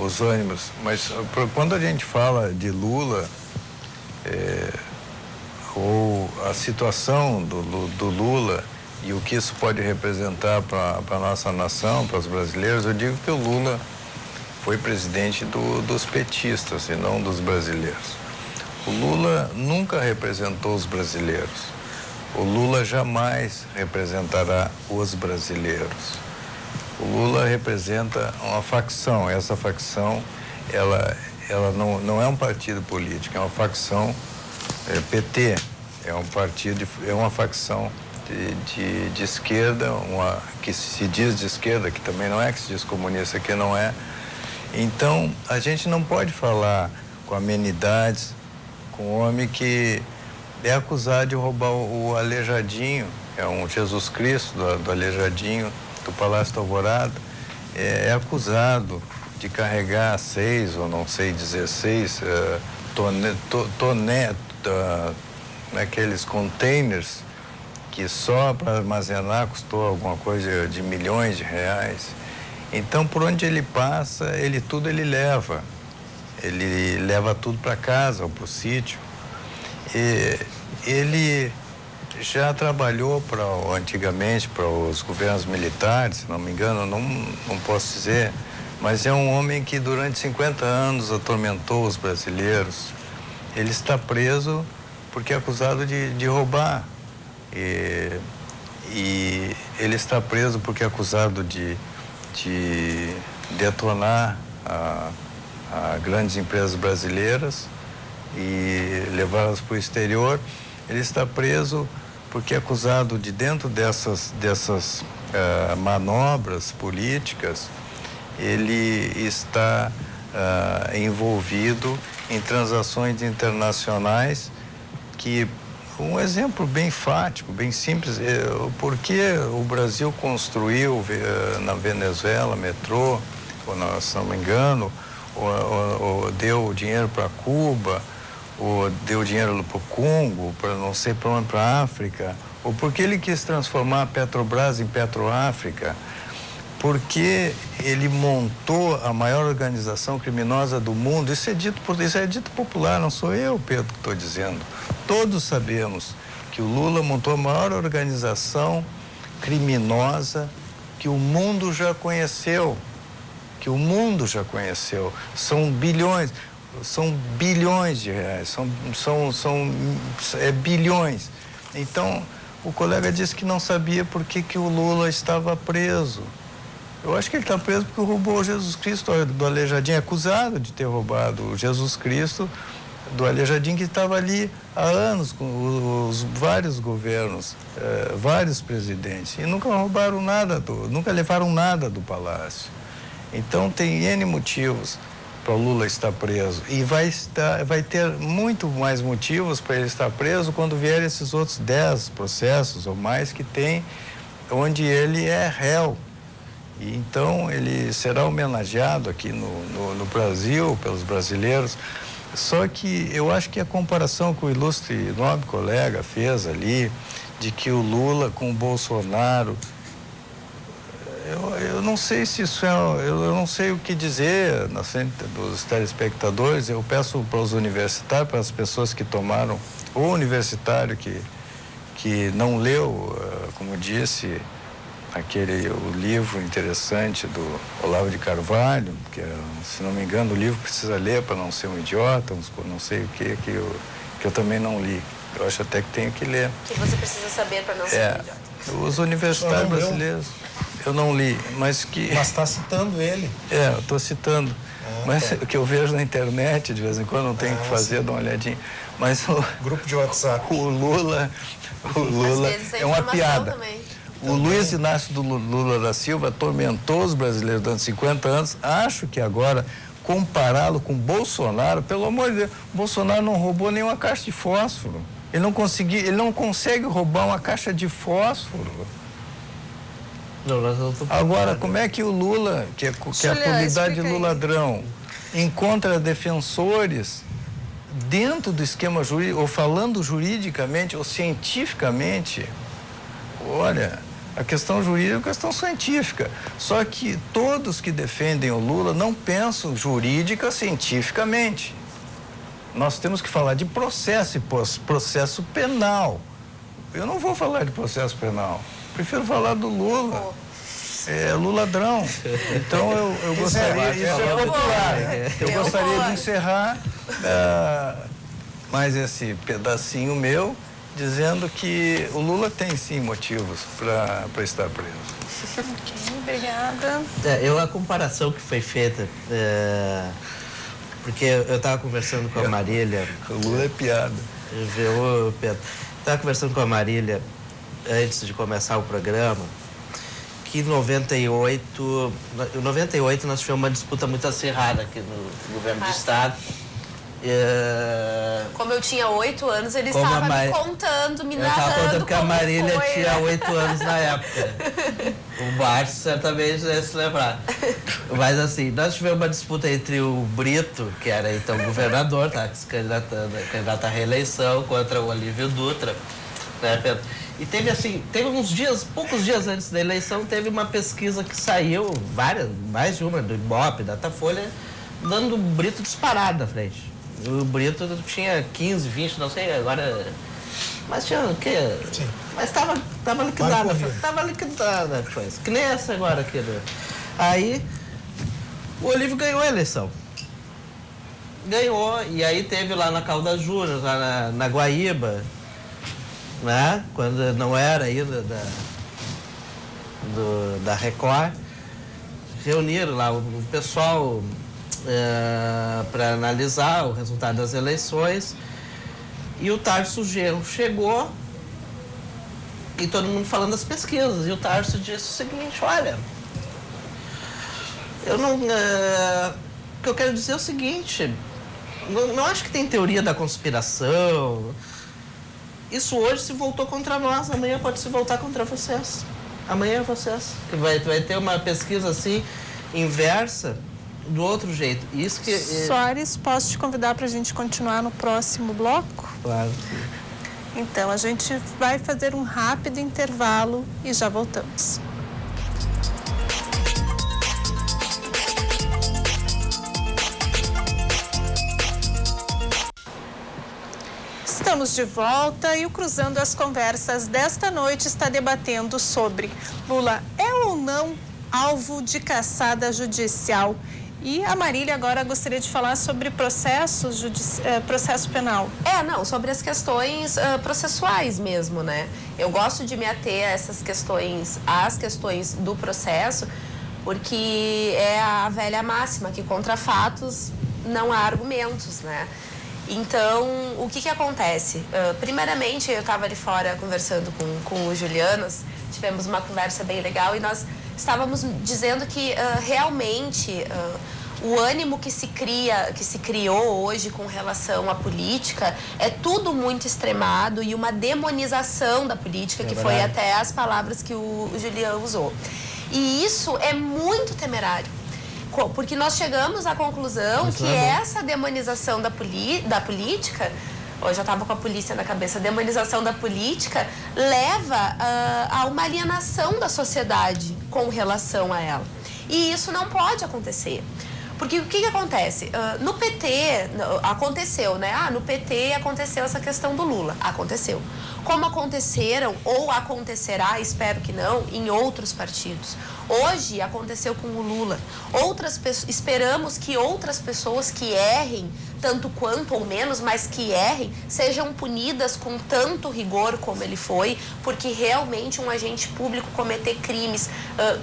os ânimos. Mas quando a gente fala de Lula, ou a situação do Lula e o que isso pode representar para a nossa nação, para os brasileiros, eu digo que o Lula foi presidente dos petistas e não dos brasileiros. O Lula nunca representou os brasileiros. O Lula jamais representará os brasileiros. O Lula representa uma facção. Essa facção, ela não é um partido político, é uma facção PT. É um partido, é uma facção de esquerda, que se diz de esquerda, que também não é, que se diz comunista, que não é. Então, a gente não pode falar com amenidades com um homem que é acusado de roubar o Aleijadinho, é um Jesus Cristo do Aleijadinho, do Palácio da Alvorada, é acusado de carregar 6 ou não sei, 16 aqueles containers que só para armazenar custou alguma coisa de milhões de reais. Então, por onde ele passa, tudo ele leva. Ele leva tudo para casa ou para o sítio. E ele já trabalhou antigamente para os governos militares, se não me engano, não posso dizer, mas é um homem que durante 50 anos atormentou os brasileiros. Ele está preso porque é acusado de roubar. E ele está preso porque é acusado de detonar a grandes empresas brasileiras e levá-las para o exterior. Ele está preso porque é acusado de, dentro dessas manobras políticas, ele está envolvido em transações internacionais que, um exemplo bem fático, bem simples, por que o Brasil construiu na Venezuela metrô, ou se não me engano, ou deu dinheiro para Cuba, ou deu dinheiro para o Congo, para não sei para onde, para a África, ou por que ele quis transformar a Petrobras em Petroáfrica? Porque ele montou a maior organização criminosa do mundo. Isso é dito popular, não sou eu, Pedro, que estou dizendo. Todos sabemos que o Lula montou a maior organização criminosa que o mundo já conheceu. São bilhões de reais, bilhões. Então, o colega disse que não sabia por que o Lula estava preso. Eu acho que ele está preso porque roubou Jesus Cristo do Aleijadinho, acusado de ter roubado o Jesus Cristo do Aleijadinho, que estava ali há anos com os vários governos, vários presidentes, e nunca roubaram nada, nunca levaram nada do palácio. Então tem N motivos para o Lula estar preso, e vai ter muito mais motivos para ele estar preso quando vier esses outros 10 processos ou mais que tem, onde ele é réu. E então ele será homenageado aqui no Brasil pelos brasileiros. Só que eu acho que a comparação que o ilustre e nobre colega fez ali, de que o Lula com o Bolsonaro, eu não sei se isso eu não sei o que dizer na frente dos telespectadores. Eu peço para os universitários, para as pessoas que tomaram, o universitário que não leu, como disse, o livro interessante do Olavo de Carvalho, que se não me engano o livro precisa ler para não ser um idiota, não sei o que eu também não li. Eu acho até que tenho que ler. Que você precisa saber para não ser um idiota. Os universitários brasileiros, eu não li, mas que... Mas está citando ele. Eu estou citando. Mas o que eu vejo na internet, de vez em quando, não tenho que fazer, dar uma olhadinha. Mas grupo de WhatsApp. O Lula é uma piada. Também. O Luiz Inácio do Lula da Silva atormentou os brasileiros durante 50 anos. Acho que agora, compará-lo com Bolsonaro, pelo amor de Deus, Bolsonaro não roubou nenhuma caixa de fósforo. Ele não consegue roubar uma caixa de fósforo. Agora, como é que o Lula, que é a comunidade Luladrão, encontra defensores dentro do esquema jurídico, ou falando juridicamente, ou cientificamente? Olha, a questão jurídica é uma questão científica. Só que todos que defendem o Lula não pensam jurídica cientificamente. Nós temos que falar de processo e processo penal. Eu não vou falar de processo penal. Prefiro falar do Lula. É Luladrão. Então eu gostaria, isso é popular. Eu gostaria de encerrar mais esse pedacinho meu, dizendo que o Lula tem sim motivos para estar preso. Ok, obrigada. A comparação que foi feita, porque eu estava conversando com a Marília. O Lula é piada. Pedro. Estava conversando com a Marília antes de começar o programa, que em 98 nós tivemos uma disputa muito acirrada aqui no governo do estado. Como eu tinha 8 anos, ele estava me contando, me narrando. Eu estava contando que a Marília foi, tinha 8 anos na época. O Márcio certamente deve se lembrar. Mas assim, nós tivemos uma disputa entre o Brito, que era então governador, tá, se candidato à reeleição, contra o Olívio Dutra, né, Pedro? E teve uns dias, poucos dias antes da eleição, teve uma pesquisa que saiu, mais de uma, do Ibope, da Datafolha, dando o Brito disparado na frente. O Brito tinha 15, 20, não sei, agora... Mas tinha o quê? Sim. Mas estava liquidada. Estava liquidada a coisa. Que nem essa agora aqui. Né? Aí, o Olívio ganhou a eleição. Ganhou, e aí teve lá na Caldas Júnior, lá na Guaíba, né? Quando não era ainda da Record, reuniram lá o pessoal para analisar o resultado das eleições, e o Tarso Genro chegou e todo mundo falando das pesquisas, e o Tarso disse o seguinte: olha, eu não... o que eu quero dizer é o seguinte, não acho que tem teoria da conspiração. Isso hoje se voltou contra nós, amanhã pode se voltar contra vocês. Amanhã é vocês. Vai ter uma pesquisa assim, inversa, do outro jeito. Isso que... Soares, posso te convidar para a gente continuar no próximo bloco? Claro. Então, a gente vai fazer um rápido intervalo e já voltamos. Estamos de volta e o Cruzando as Conversas desta noite está debatendo sobre Lula é ou não alvo de caçada judicial. E a Marília agora gostaria de falar sobre processo penal. Sobre as questões processuais mesmo, né? Eu gosto de me ater a essas questões, às questões do processo, porque é a velha máxima que contra fatos não há argumentos, né? Então, o que acontece? Primeiramente, eu estava ali fora conversando com o Julianos, tivemos uma conversa bem legal e nós estávamos dizendo que realmente o ânimo que se criou hoje com relação à política é tudo muito extremado e uma demonização da política, que foi até as palavras que o Juliano usou. E isso é muito temerário, porque nós chegamos à conclusão que essa demonização da política, hoje eu estava com a polícia na cabeça, a demonização da política leva a uma alienação da sociedade com relação a ela. E isso não pode acontecer. Porque o que acontece? No PT, aconteceu, né? No PT aconteceu essa questão do Lula. Aconteceu. Como aconteceram, ou acontecerá, espero que não, em outros partidos. Hoje aconteceu com o Lula. Esperamos que outras pessoas que errem, tanto quanto ou menos, mas que errem, sejam punidas com tanto rigor como ele foi, porque realmente um agente público cometer crimes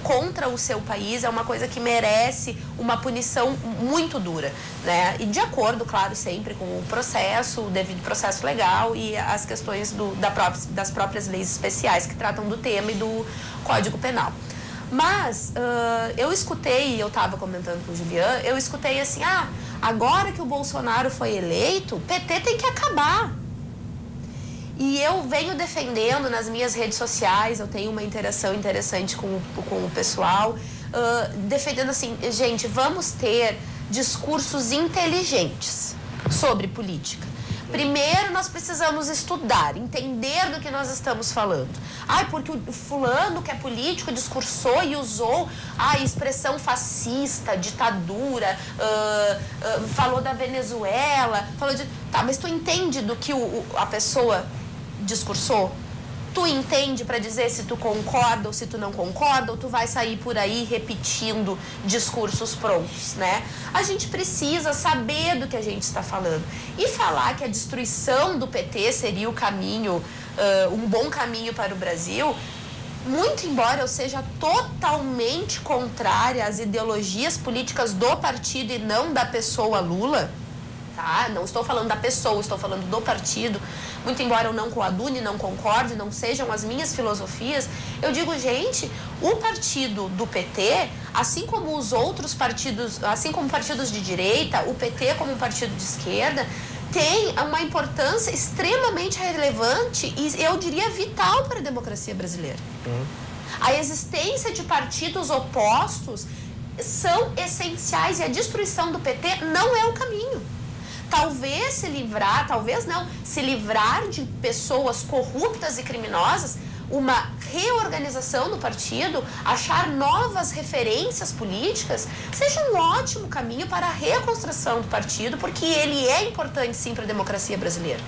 contra o seu país é uma coisa que merece uma punição muito dura, né? E de acordo, claro, sempre com o processo, o devido processo legal e as questões das próprias leis especiais que tratam do tema e do Código Penal. Mas eu escutei, eu estava comentando com o Juliano, eu escutei assim, agora que o Bolsonaro foi eleito, o PT tem que acabar. E eu venho defendendo nas minhas redes sociais, eu tenho uma interação interessante com o pessoal, defendendo assim, gente, vamos ter discursos inteligentes sobre política. Primeiro, nós precisamos estudar, entender do que nós estamos falando. Porque o fulano que é político discursou e usou a expressão fascista, ditadura, falou da Venezuela, falou de... Tá, mas tu entende do que a pessoa discursou? Tu entende para dizer se tu concorda ou se tu não concorda, ou tu vai sair por aí repetindo discursos prontos, né? A gente precisa saber do que a gente está falando. E falar que a destruição do PT seria o caminho, um bom caminho para o Brasil, muito embora eu seja totalmente contrária às ideologias políticas do partido e não da pessoa Lula, tá? Não estou falando da pessoa, estou falando do partido. Muito embora eu não coadune, não concorde, não sejam as minhas filosofias, eu digo, gente, o partido do PT, assim como os outros partidos, assim como partidos de direita, o PT como um partido de esquerda, tem uma importância extremamente relevante e eu diria vital para a democracia brasileira. A existência de partidos opostos são essenciais e a destruição do PT não é o caminho. Talvez se livrar, talvez não, se livrar de pessoas corruptas e criminosas, uma reorganização do partido, achar novas referências políticas, seja um ótimo caminho para a reconstrução do partido, porque ele é importante sim para a democracia brasileira.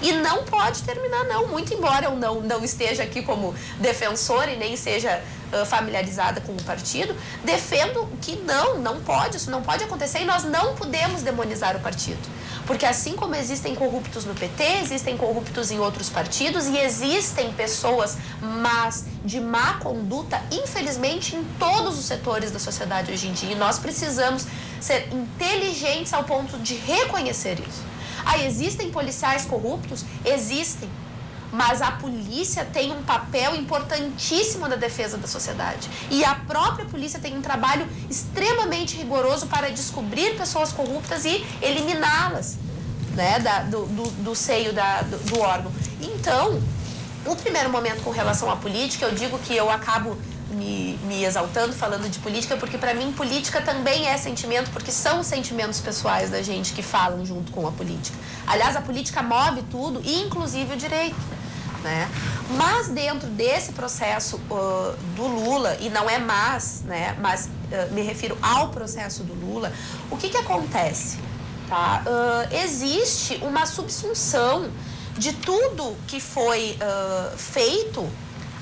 E não pode terminar não, muito embora eu não esteja aqui como defensora e nem seja familiarizada com o partido, defendo que não pode, isso não pode acontecer e nós não podemos demonizar o partido. Porque assim como existem corruptos no PT, existem corruptos em outros partidos e existem pessoas más, de má conduta, infelizmente, em todos os setores da sociedade hoje em dia. E nós precisamos ser inteligentes ao ponto de reconhecer isso. Existem policiais corruptos? Existem. Mas a polícia tem um papel importantíssimo na defesa da sociedade. E a própria polícia tem um trabalho extremamente rigoroso para descobrir pessoas corruptas e eliminá-las, né, do seio do órgão. Então, no primeiro momento com relação à política, eu digo que eu acabo me exaltando falando de política, porque para mim política também é sentimento, porque são os sentimentos pessoais da gente que falam junto com a política. Aliás, a política move tudo, inclusive o direito. Né? Mas dentro desse processo do Lula, e não é né? Mas me refiro ao processo do Lula, o que acontece? Tá? Existe uma subsunção de tudo que foi feito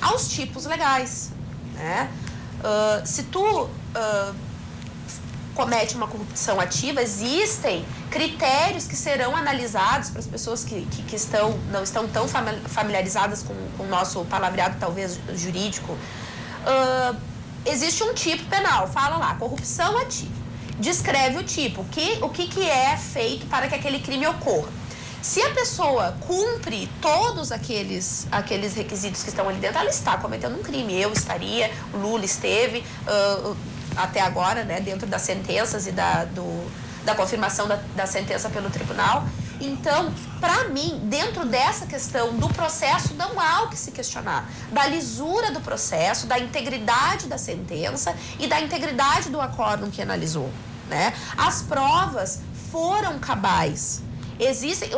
aos tipos legais. Né? Se tu comete uma corrupção ativa, existem critérios que serão analisados para as pessoas que não estão tão familiarizadas com o nosso palavreado, talvez, jurídico. Existe um tipo penal, fala lá, corrupção ativa. Descreve o tipo, o que é feito para que aquele crime ocorra. Se a pessoa cumpre todos aqueles requisitos que estão ali dentro, ela está cometendo um crime. Eu estaria, o Lula esteve, até agora, né, dentro das sentenças e da confirmação da sentença pelo tribunal. Então, para mim, dentro dessa questão do processo, não há o que se questionar. Da lisura do processo, da integridade da sentença e da integridade do acórdão que analisou. Né? As provas foram cabais. Existem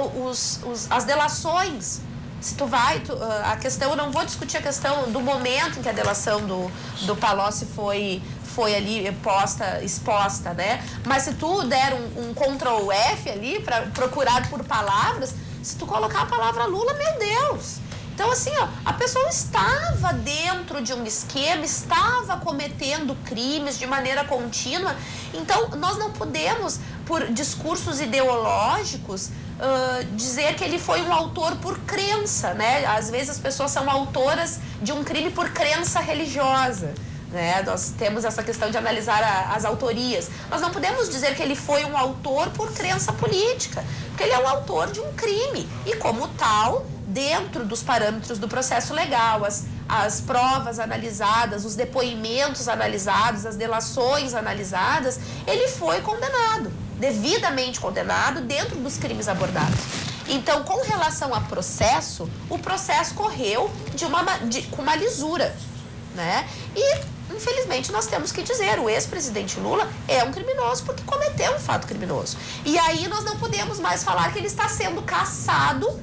as delações. Se tu vai, a questão, eu não vou discutir a questão do momento em que a delação do Palocci foi ali exposta, né? Mas se tu der um Ctrl F ali, procurado por palavras, se tu colocar a palavra Lula, meu Deus! Então, assim, a pessoa estava dentro de um esquema, estava cometendo crimes de maneira contínua. Então, nós não podemos, por discursos ideológicos, dizer que ele foi um autor por crença, né? Às vezes as pessoas são autoras de um crime por crença religiosa. Né? Nós temos essa questão de analisar as autorias. Nós não podemos dizer que ele foi um autor por crença política, porque ele é um autor de um crime. E como tal, dentro dos parâmetros do processo legal, as provas analisadas, os depoimentos analisados, as delações analisadas, ele foi condenado, devidamente condenado dentro dos crimes abordados. Então, com relação a processo, o processo correu com uma lisura, né? E infelizmente, nós temos que dizer, o ex-presidente Lula é um criminoso porque cometeu um fato criminoso. E aí nós não podemos mais falar que ele está sendo caçado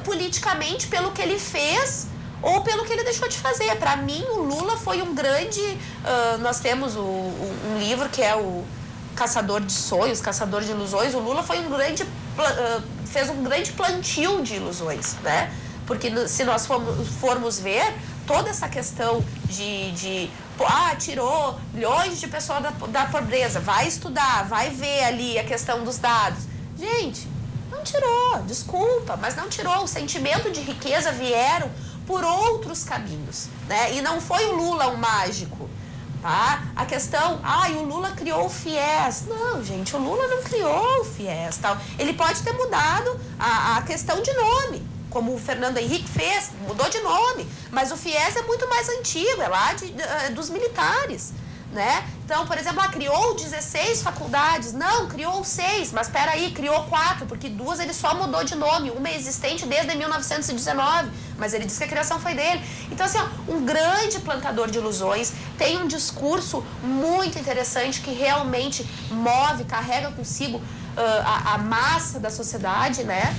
politicamente pelo que ele fez ou pelo que ele deixou de fazer. Para mim, o Lula foi um grande... nós temos um livro que é o Caçador de Sonhos, Caçador de Ilusões. O Lula foi fez um grande plantio de ilusões, né? Porque se nós formos ver, toda essa questão tirou milhões de pessoas da pobreza, vai estudar, vai ver ali a questão dos dados. Gente, não tirou, desculpa, mas não tirou. O sentimento de riqueza vieram por outros caminhos, né? E não foi o Lula um mágico. Tá? A questão, o Lula criou o FIES. Não, gente, o Lula não criou o FIES. Tal. Ele pode ter mudado a questão de nome, como o Fernando Henrique fez, mudou de nome. Mas o FIES é muito mais antigo, é lá dos militares. Né? Então, por exemplo, criou 16 faculdades. Não, criou 6, mas espera aí, criou 4, porque 2 ele só mudou de nome. Uma é existente desde 1919, mas ele disse que a criação foi dele. Então, assim, um grande plantador de ilusões, tem um discurso muito interessante que realmente move, carrega consigo a massa da sociedade, né?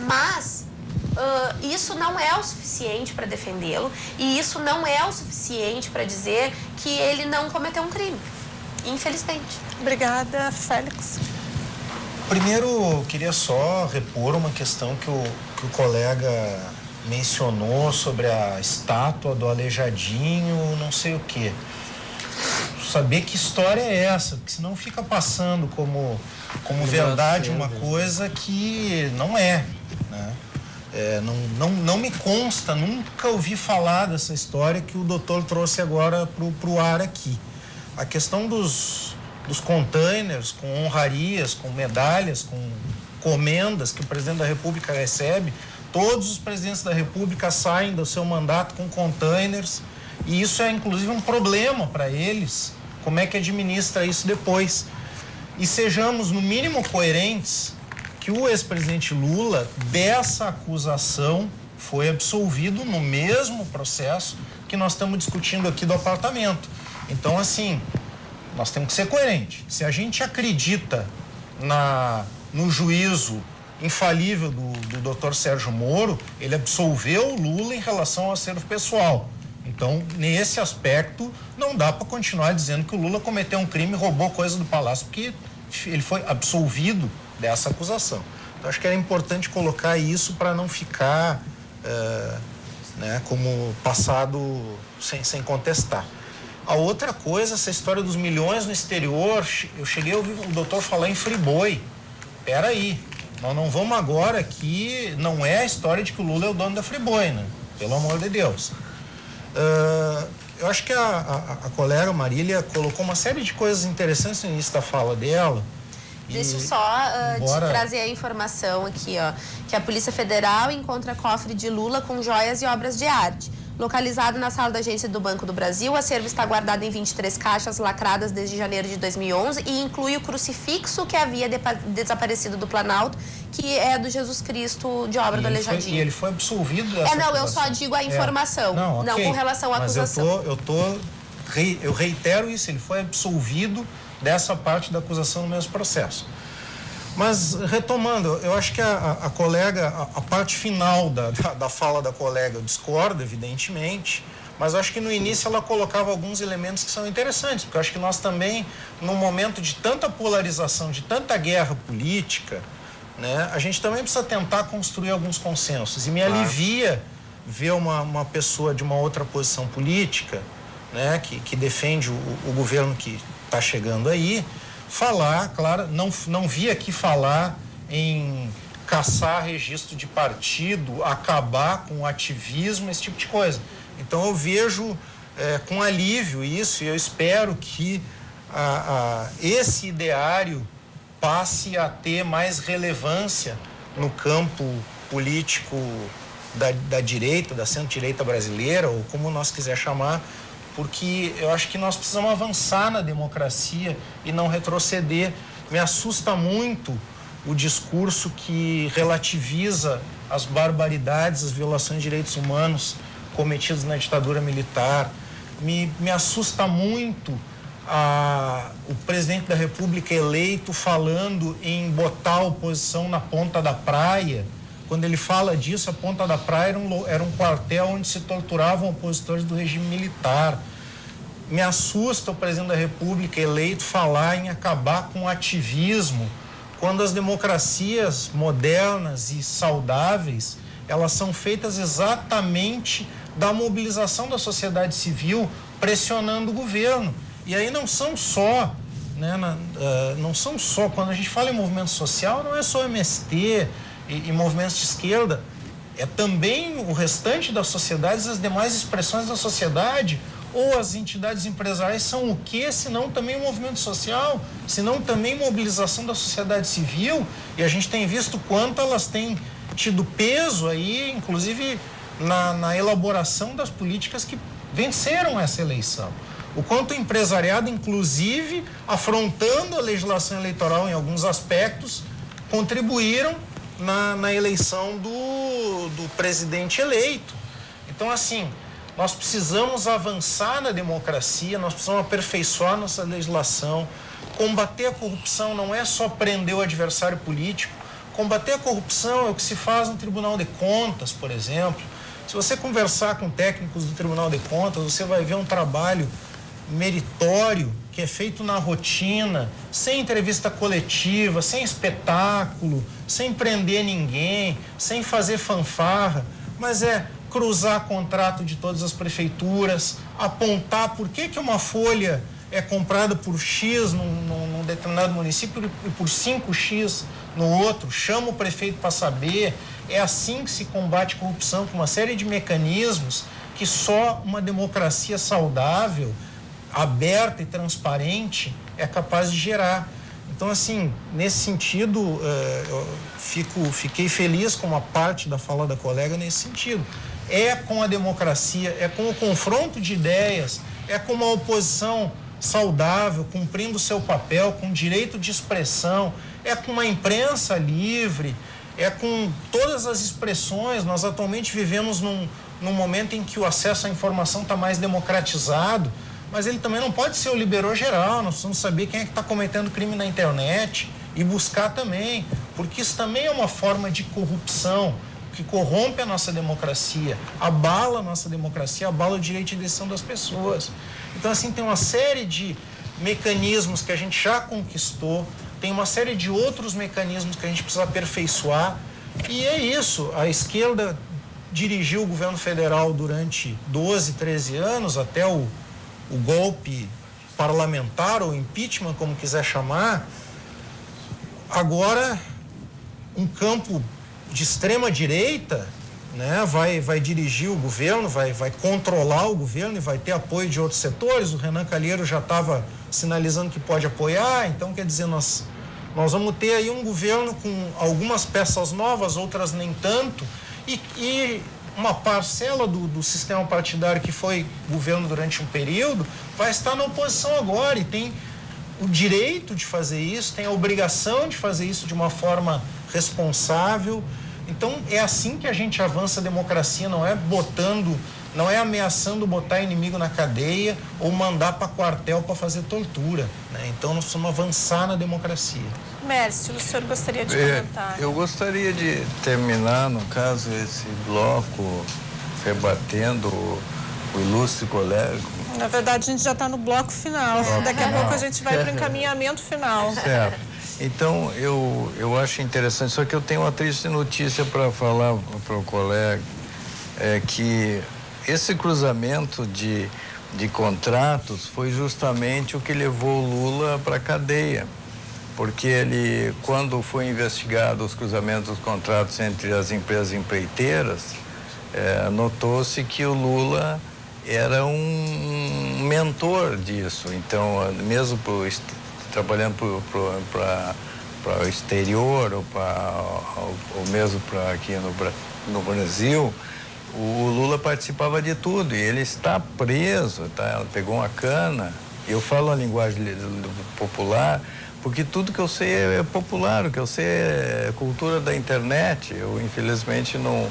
Mas isso não é o suficiente para defendê-lo e isso não é o suficiente para dizer que ele não cometeu um crime, infelizmente. Obrigada, Félix. Primeiro, eu queria só repor uma questão que o colega mencionou sobre a estátua do Aleijadinho, não sei o quê. Saber que história é essa, porque senão fica passando como verdade uma coisa que não é, né? Não me consta, nunca ouvi falar dessa história que o doutor trouxe agora para o ar aqui. A questão dos containers com honrarias, com medalhas, com comendas que o presidente da República recebe, todos os presidentes da República saem do seu mandato com containers e isso é inclusive um problema para eles, como é que administra isso depois. E sejamos no mínimo coerentes que o ex-presidente Lula, dessa acusação, foi absolvido no mesmo processo que nós estamos discutindo aqui do apartamento. Então, assim, nós temos que ser coerentes. Se a gente acredita no juízo infalível do Dr. Sérgio Moro, ele absolveu o Lula em relação ao acervo pessoal. Então, nesse aspecto, não dá para continuar dizendo que o Lula cometeu um crime e roubou coisa do Palácio, porque ele foi absolvido dessa acusação. Então, acho que era importante colocar isso para não ficar como passado sem contestar. A outra coisa, essa história dos milhões no exterior, eu cheguei a ouvir o doutor falar em Friboi. Peraí, nós não vamos agora aqui, não é a história de que o Lula é o dono da Friboi, né? Pelo amor de Deus. Eu acho que a colega Marília colocou uma série de coisas interessantes no início da fala dela. Deixa eu só te trazer a informação aqui, ó, que a Polícia Federal encontra cofre de Lula com joias e obras de arte. Localizado na sala da agência do Banco do Brasil, o acervo está guardado em 23 caixas lacradas desde janeiro de 2011 e inclui o crucifixo que havia desaparecido do Planalto, que é do Jesus Cristo de obra do Aleijadinho. E ele foi absolvido dessa não, acusação. eu só digo a informação, não com relação à acusação. Eu reitero isso, ele foi absolvido dessa parte da acusação no mesmo processo. Mas, retomando, eu acho que a colega, a parte final da fala da colega, eu discordo, evidentemente, mas eu acho que no início ela colocava alguns elementos que são interessantes, porque eu acho que nós também, num momento de tanta polarização, de tanta guerra política, né, a gente também precisa tentar construir alguns consensos. E me alivia ver uma pessoa de uma outra posição política, né, que defende o governo que está chegando aí, falar, claro, não vi aqui falar em caçar registro de partido, acabar com o ativismo, esse tipo de coisa. Então eu vejo com alívio isso e eu espero que esse ideário passe a ter mais relevância no campo político da direita, da centro-direita brasileira, ou como nós quiser chamar, porque eu acho que nós precisamos avançar na democracia e não retroceder. Me assusta muito o discurso que relativiza as barbaridades, as violações de direitos humanos cometidas na ditadura militar. Me assusta muito o presidente da República eleito falando em botar a oposição na ponta da praia. Quando ele fala disso, a Ponta da Praia era um quartel onde se torturavam opositores do regime militar. Me assusta o presidente da República eleito falar em acabar com o ativismo, quando as democracias modernas e saudáveis, elas são feitas exatamente da mobilização da sociedade civil pressionando o governo. E aí não são só, quando a gente fala em movimento social, não é só MST, e movimentos de esquerda, é também o restante da sociedade, as demais expressões da sociedade, Ou as entidades empresariais são o quê, senão também o movimento social, senão também mobilização da sociedade civil, e a gente tem visto quanto elas têm tido peso aí, inclusive na elaboração das políticas que venceram essa eleição. O quanto o empresariado, inclusive, afrontando a legislação eleitoral em alguns aspectos, contribuíram na eleição do presidente eleito. Então, assim, nós precisamos avançar na democracia, nós precisamos aperfeiçoar nossa legislação. Combater a corrupção não é só prender o adversário político. Combater a corrupção é o que se faz no Tribunal de Contas, por exemplo. Se você conversar com técnicos do Tribunal de Contas, você vai ver um trabalho meritório que é feito na rotina, sem entrevista coletiva, sem espetáculo, sem prender ninguém, sem fazer fanfarra, mas é cruzar contrato de todas as prefeituras, apontar por que uma folha é comprada por X num determinado município e por 5X no outro, chama o prefeito para saber. É assim que se combate corrupção, com uma série de mecanismos que só uma democracia saudável, aberta e transparente é capaz de gerar. Então, assim, nesse sentido, eu fiquei feliz com uma parte da fala da colega nesse sentido. É com a democracia, é com o confronto de ideias, é com uma oposição saudável, cumprindo o seu papel, com direito de expressão, é com uma imprensa livre, é com todas as expressões. Nós atualmente vivemos num momento em que o acesso à informação está mais democratizado, mas ele também não pode ser o liberou geral. Nós precisamos saber quem é que está cometendo crime na internet e buscar também, porque isso também é uma forma de corrupção que corrompe a nossa democracia, abala a nossa democracia, abala o direito de decisão das pessoas. Então, assim, tem uma série de mecanismos que a gente já conquistou, tem uma série de outros mecanismos que a gente precisa aperfeiçoar, e é isso. A esquerda dirigiu o governo federal durante 12, 13 anos, até o golpe parlamentar, ou impeachment, como quiser chamar. Agora, um campo de extrema direita, né, vai dirigir o governo, vai controlar o governo e vai ter apoio de outros setores. O Renan Calheiro já estava sinalizando que pode apoiar. Então, quer dizer, nós vamos ter aí um governo com algumas peças novas, outras nem tanto, e uma parcela do sistema partidário que foi governo durante um período vai estar na oposição agora e tem o direito de fazer isso, tem a obrigação de fazer isso de uma forma responsável. Então, é assim que a gente avança a democracia, não é ameaçando botar inimigo na cadeia ou mandar para quartel para fazer tortura, né? Então, nós precisamos avançar na democracia. Mércio, o senhor gostaria de comentar? Eu gostaria de terminar, no caso, esse bloco rebatendo o ilustre colega. Na verdade, a gente já está no bloco final. Daqui a pouco a gente vai para o encaminhamento final. Certo. Então, eu acho interessante, só que eu tenho uma triste notícia para falar para o colega, que esse cruzamento de contratos foi justamente o que levou o Lula para a cadeia, porque ele, quando foi investigado os cruzamentos dos contratos entre as empresas empreiteiras, notou-se que o Lula era um mentor disso. Então, mesmo trabalhando para o exterior ou mesmo para aqui no Brasil, o Lula participava de tudo e ele está preso, tá? Ela pegou uma cana. Eu falo a linguagem popular porque tudo que eu sei é popular, o que eu sei é cultura da internet. Eu, infelizmente, não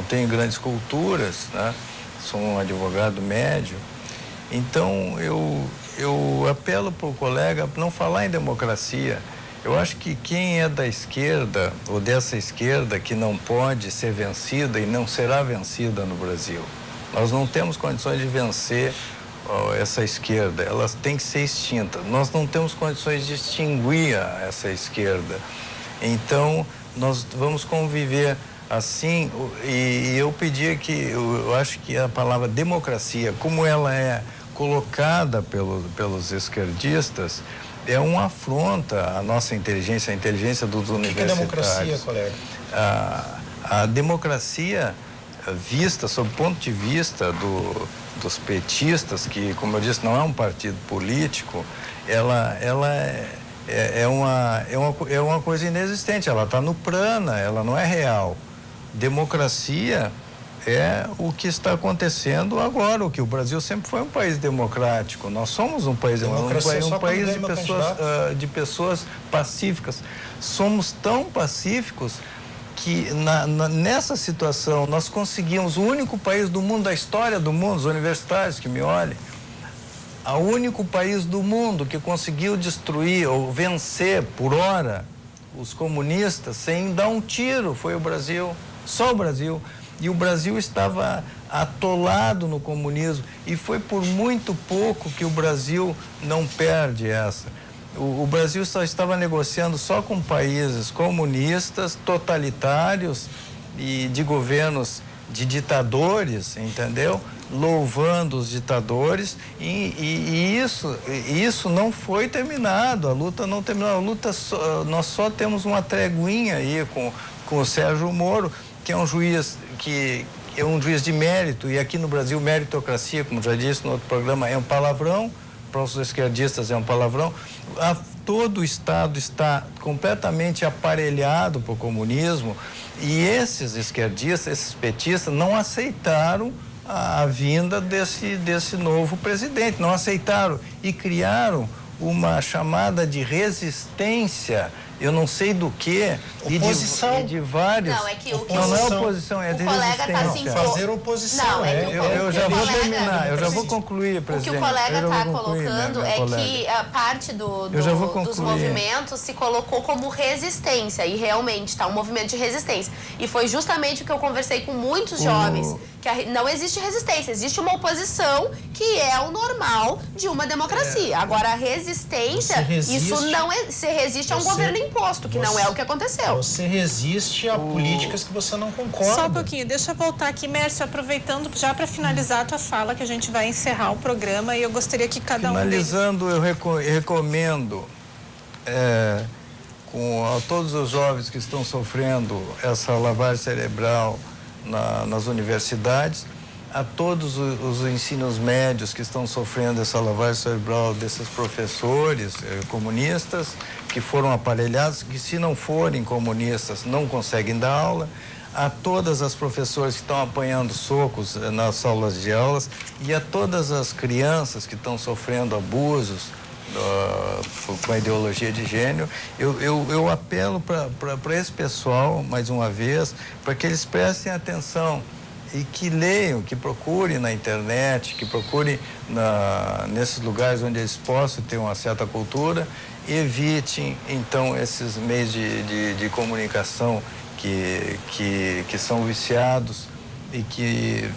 tenho grandes culturas, né? Sou um advogado médio. Então, eu apelo para o colega para não falar em democracia. Eu acho que quem é da esquerda, ou dessa esquerda, que não pode ser vencida e não será vencida no Brasil. Nós não temos condições de vencer essa esquerda, ela tem que ser extinta. Nós não temos condições de extinguir essa esquerda. Então, nós vamos conviver assim, e eu pedia eu acho que a palavra democracia, como ela é colocada pelos esquerdistas, é uma afronta à nossa inteligência, à inteligência dos universitários. O que é democracia, colega? A democracia vista, sob o ponto de vista dos petistas, que, como eu disse, não é um partido político, ela é uma coisa inexistente, ela está no prana, ela não é real. Democracia é o que está acontecendo agora, o que o Brasil sempre foi um país democrático. Nós somos um país democrático, um país de pessoas pacíficas. Somos tão pacíficos que nessa situação nós conseguimos, o único país do mundo, da história do mundo, os universitários que me olhem, o único país do mundo que conseguiu destruir ou vencer por hora os comunistas sem dar um tiro foi o Brasil, só o Brasil. E o Brasil estava atolado no comunismo e foi por muito pouco que o Brasil não perde essa. O Brasil só estava negociando só com países comunistas, totalitários e de governos de ditadores, entendeu? Louvando os ditadores e isso não foi terminado, a luta não terminou, nós só temos uma treguinha aí com o Sérgio Moro, que é um juiz de mérito, e aqui no Brasil meritocracia, como já disse no outro programa, é um palavrão, para os esquerdistas é um palavrão. Todo o Estado está completamente aparelhado para o comunismo e esses esquerdistas, esses petistas não aceitaram a vinda desse novo presidente, não aceitaram e criaram uma chamada de resistência, eu não sei do que, oposição. E de vários. Não, é que o que não é oposição, é de resistência. Fazer oposição. Não, é que eu já vou terminar, eu já vou concluir, presidente. O que o colega está colocando é que a parte dos movimentos se colocou como resistência, e realmente está um movimento de resistência. E foi justamente o que eu conversei com muitos jovens, que não existe resistência, existe uma oposição que é o normal de uma democracia. Agora, a resistência, isso não é... Você resiste a um governo imposto, que não é o que aconteceu. Você resiste a políticas que você não concorda. Só um pouquinho, deixa eu voltar aqui, Mércio, aproveitando já para finalizar a tua fala, que a gente vai encerrar o programa e eu gostaria que cada Finalizando, eu recomendo a todos os jovens que estão sofrendo essa lavagem cerebral nas universidades, a todos os ensinos médios que estão sofrendo essa lavagem cerebral desses professores comunistas que foram aparelhados, que se não forem comunistas não conseguem dar aula, a todas as professoras que estão apanhando socos nas salas de aulas e a todas as crianças que estão sofrendo abusos com a ideologia de gênero, eu apelo para esse pessoal, mais uma vez, para que eles prestem atenção e que leiam, que procurem na internet, que procurem nesses lugares onde eles possam ter uma certa cultura, evitem, então, esses meios de comunicação que são viciados e que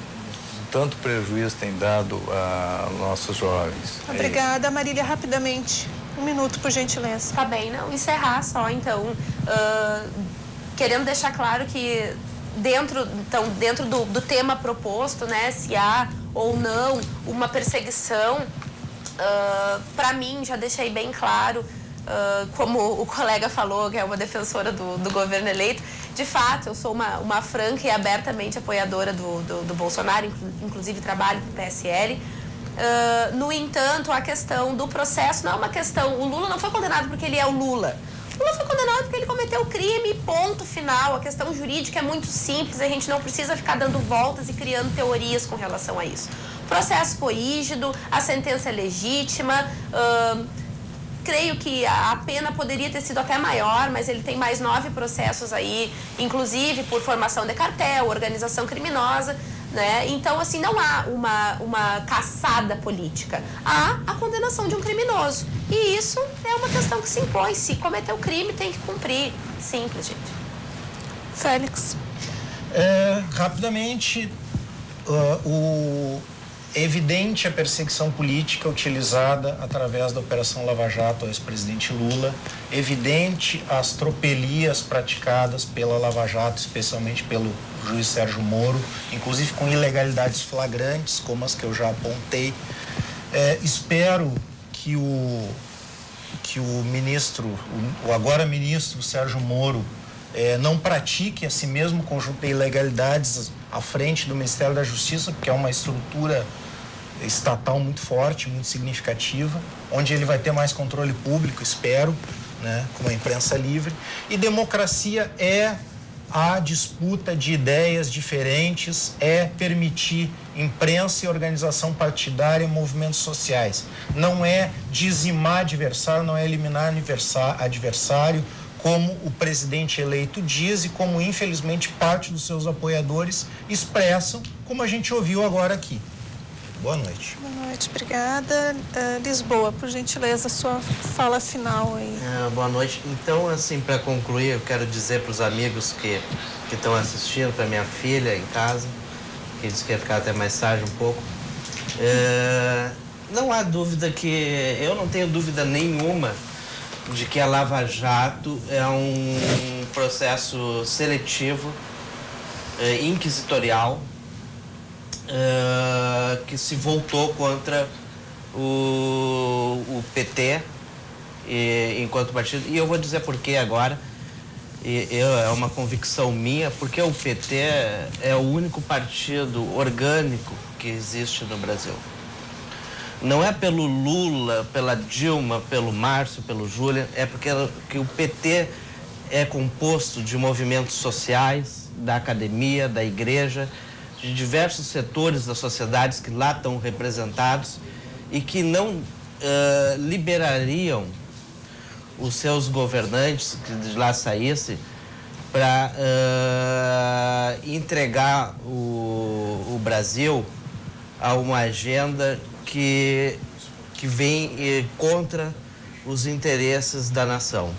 tanto prejuízo tem dado a nossos jovens. Obrigada, Marília, rapidamente. 1 minuto, por gentileza. Tá bem, não, encerrar só, então, querendo deixar claro que dentro do tema proposto, né, se há ou não uma perseguição, para mim, já deixei bem claro, como o colega falou, que é uma defensora do governo eleito, de fato, eu sou uma franca e abertamente apoiadora do Bolsonaro, inclusive trabalho para o PSL. No entanto, a questão do processo não é uma questão... O Lula não foi condenado porque ele é o Lula. O Lula foi condenado porque ele cometeu crime, ponto final. A questão jurídica é muito simples, a gente não precisa ficar dando voltas e criando teorias com relação a isso. O processo foi rígido, a sentença é legítima, creio que a pena poderia ter sido até maior, mas ele tem mais 9 processos aí, inclusive por formação de cartel, organização criminosa, né? Então, assim, não há uma caçada política. Há a condenação de um criminoso. E isso é uma questão que se impõe. Se cometeu crime, tem que cumprir. Simples, gente. Félix. Rapidamente, é evidente a perseguição política utilizada através da Operação Lava Jato ao ex-presidente Lula, evidente as tropelias praticadas pela Lava Jato, especialmente pelo juiz Sérgio Moro, inclusive com ilegalidades flagrantes, como as que eu já apontei. Espero que o ministro, o agora ministro Sérgio Moro, não pratique esse mesmo conjunto de ilegalidades à frente do Ministério da Justiça, porque é uma estrutura estatal muito forte, muito significativa, onde ele vai ter mais controle público, espero, né, com a imprensa livre. E democracia é a disputa de ideias diferentes, é permitir imprensa e organização partidária e movimentos sociais. Não é dizimar adversário, não é eliminar adversário, como o presidente eleito diz e como, infelizmente, parte dos seus apoiadores expressam, como a gente ouviu agora aqui. Boa noite. Boa noite, obrigada. Lisboa, por gentileza, sua fala final aí. Boa noite. Então, assim, para concluir, eu quero dizer para os amigos que estão assistindo, para minha filha em casa, que disse que ia ficar até mais tarde um pouco. Não há dúvida eu não tenho dúvida nenhuma de que a Lava Jato é um processo seletivo, inquisitorial, que se voltou contra o PT enquanto partido. E eu vou dizer por que agora. É uma convicção minha, porque o PT é o único partido orgânico que existe no Brasil. Não é pelo Lula, pela Dilma, pelo Márcio, pelo Júlia, é porque o PT é composto de movimentos sociais, da academia, da igreja, de diversos setores da sociedade que lá estão representados e que não liberariam os seus governantes que de lá saíssem para entregar o Brasil a uma agenda que vem contra os interesses da nação.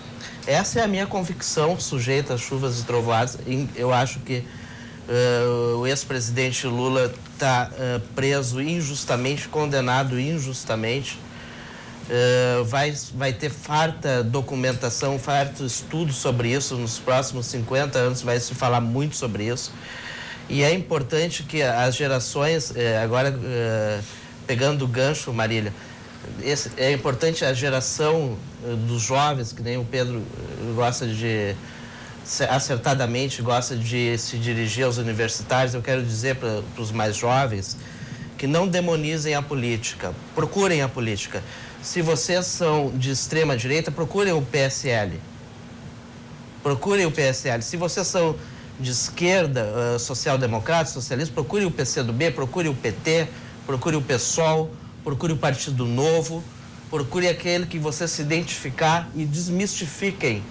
Essa é a minha convicção, sujeita às chuvas e trovoadas. Eu acho que o ex-presidente Lula está preso injustamente, condenado injustamente. Vai ter farta documentação, farto estudo sobre isso. Nos próximos 50 anos vai se falar muito sobre isso. E é importante que as gerações, agora pegando o gancho, Marília, é importante a geração dos jovens, que nem o Pedro gosta de, acertadamente, gosta de se dirigir aos universitários. Eu quero dizer para os mais jovens que não demonizem a política, procurem a política. Se vocês são de extrema direita, procurem o PSL. Procurem o PSL. Se vocês são de esquerda, social-democrata, socialista, procurem o PCdoB, procurem o PT, procurem o PSOL, procurem o Partido Novo, procurem aquele que vocês se identificar e desmistifiquem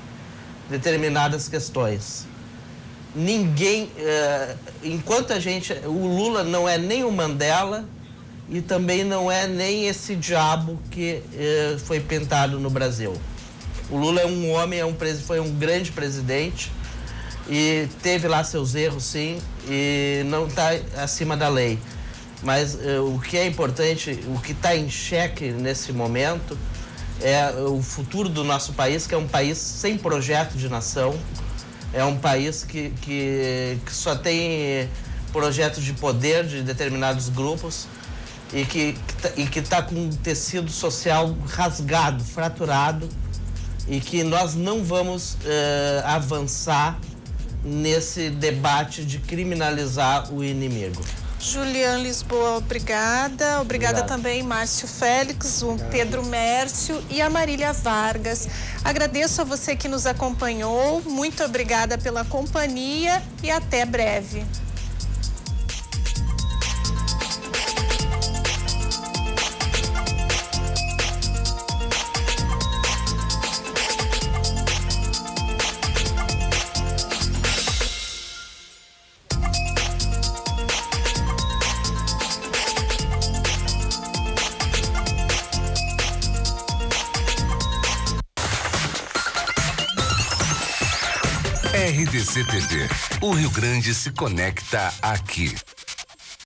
determinadas questões. Ninguém, enquanto o Lula não é nem o Mandela e também não é nem esse diabo que foi pintado no Brasil. O Lula é um homem, foi um grande presidente e teve lá seus erros, sim, e não está acima da lei. Mas o que é importante, o que está em xeque nesse momento é o futuro do nosso país, que é um país sem projeto de nação, é um país que só tem projeto de poder de determinados grupos e que está com um tecido social rasgado, fraturado, e que nós não vamos avançar nesse debate de criminalizar o inimigo. Juliane Lisboa, obrigada. Obrigada também, Márcio Félix, o Pedro Mércio e a Marília Vargas. Agradeço a você que nos acompanhou. Muito obrigada pela companhia e até breve. RDC TV. O Rio Grande se conecta aqui.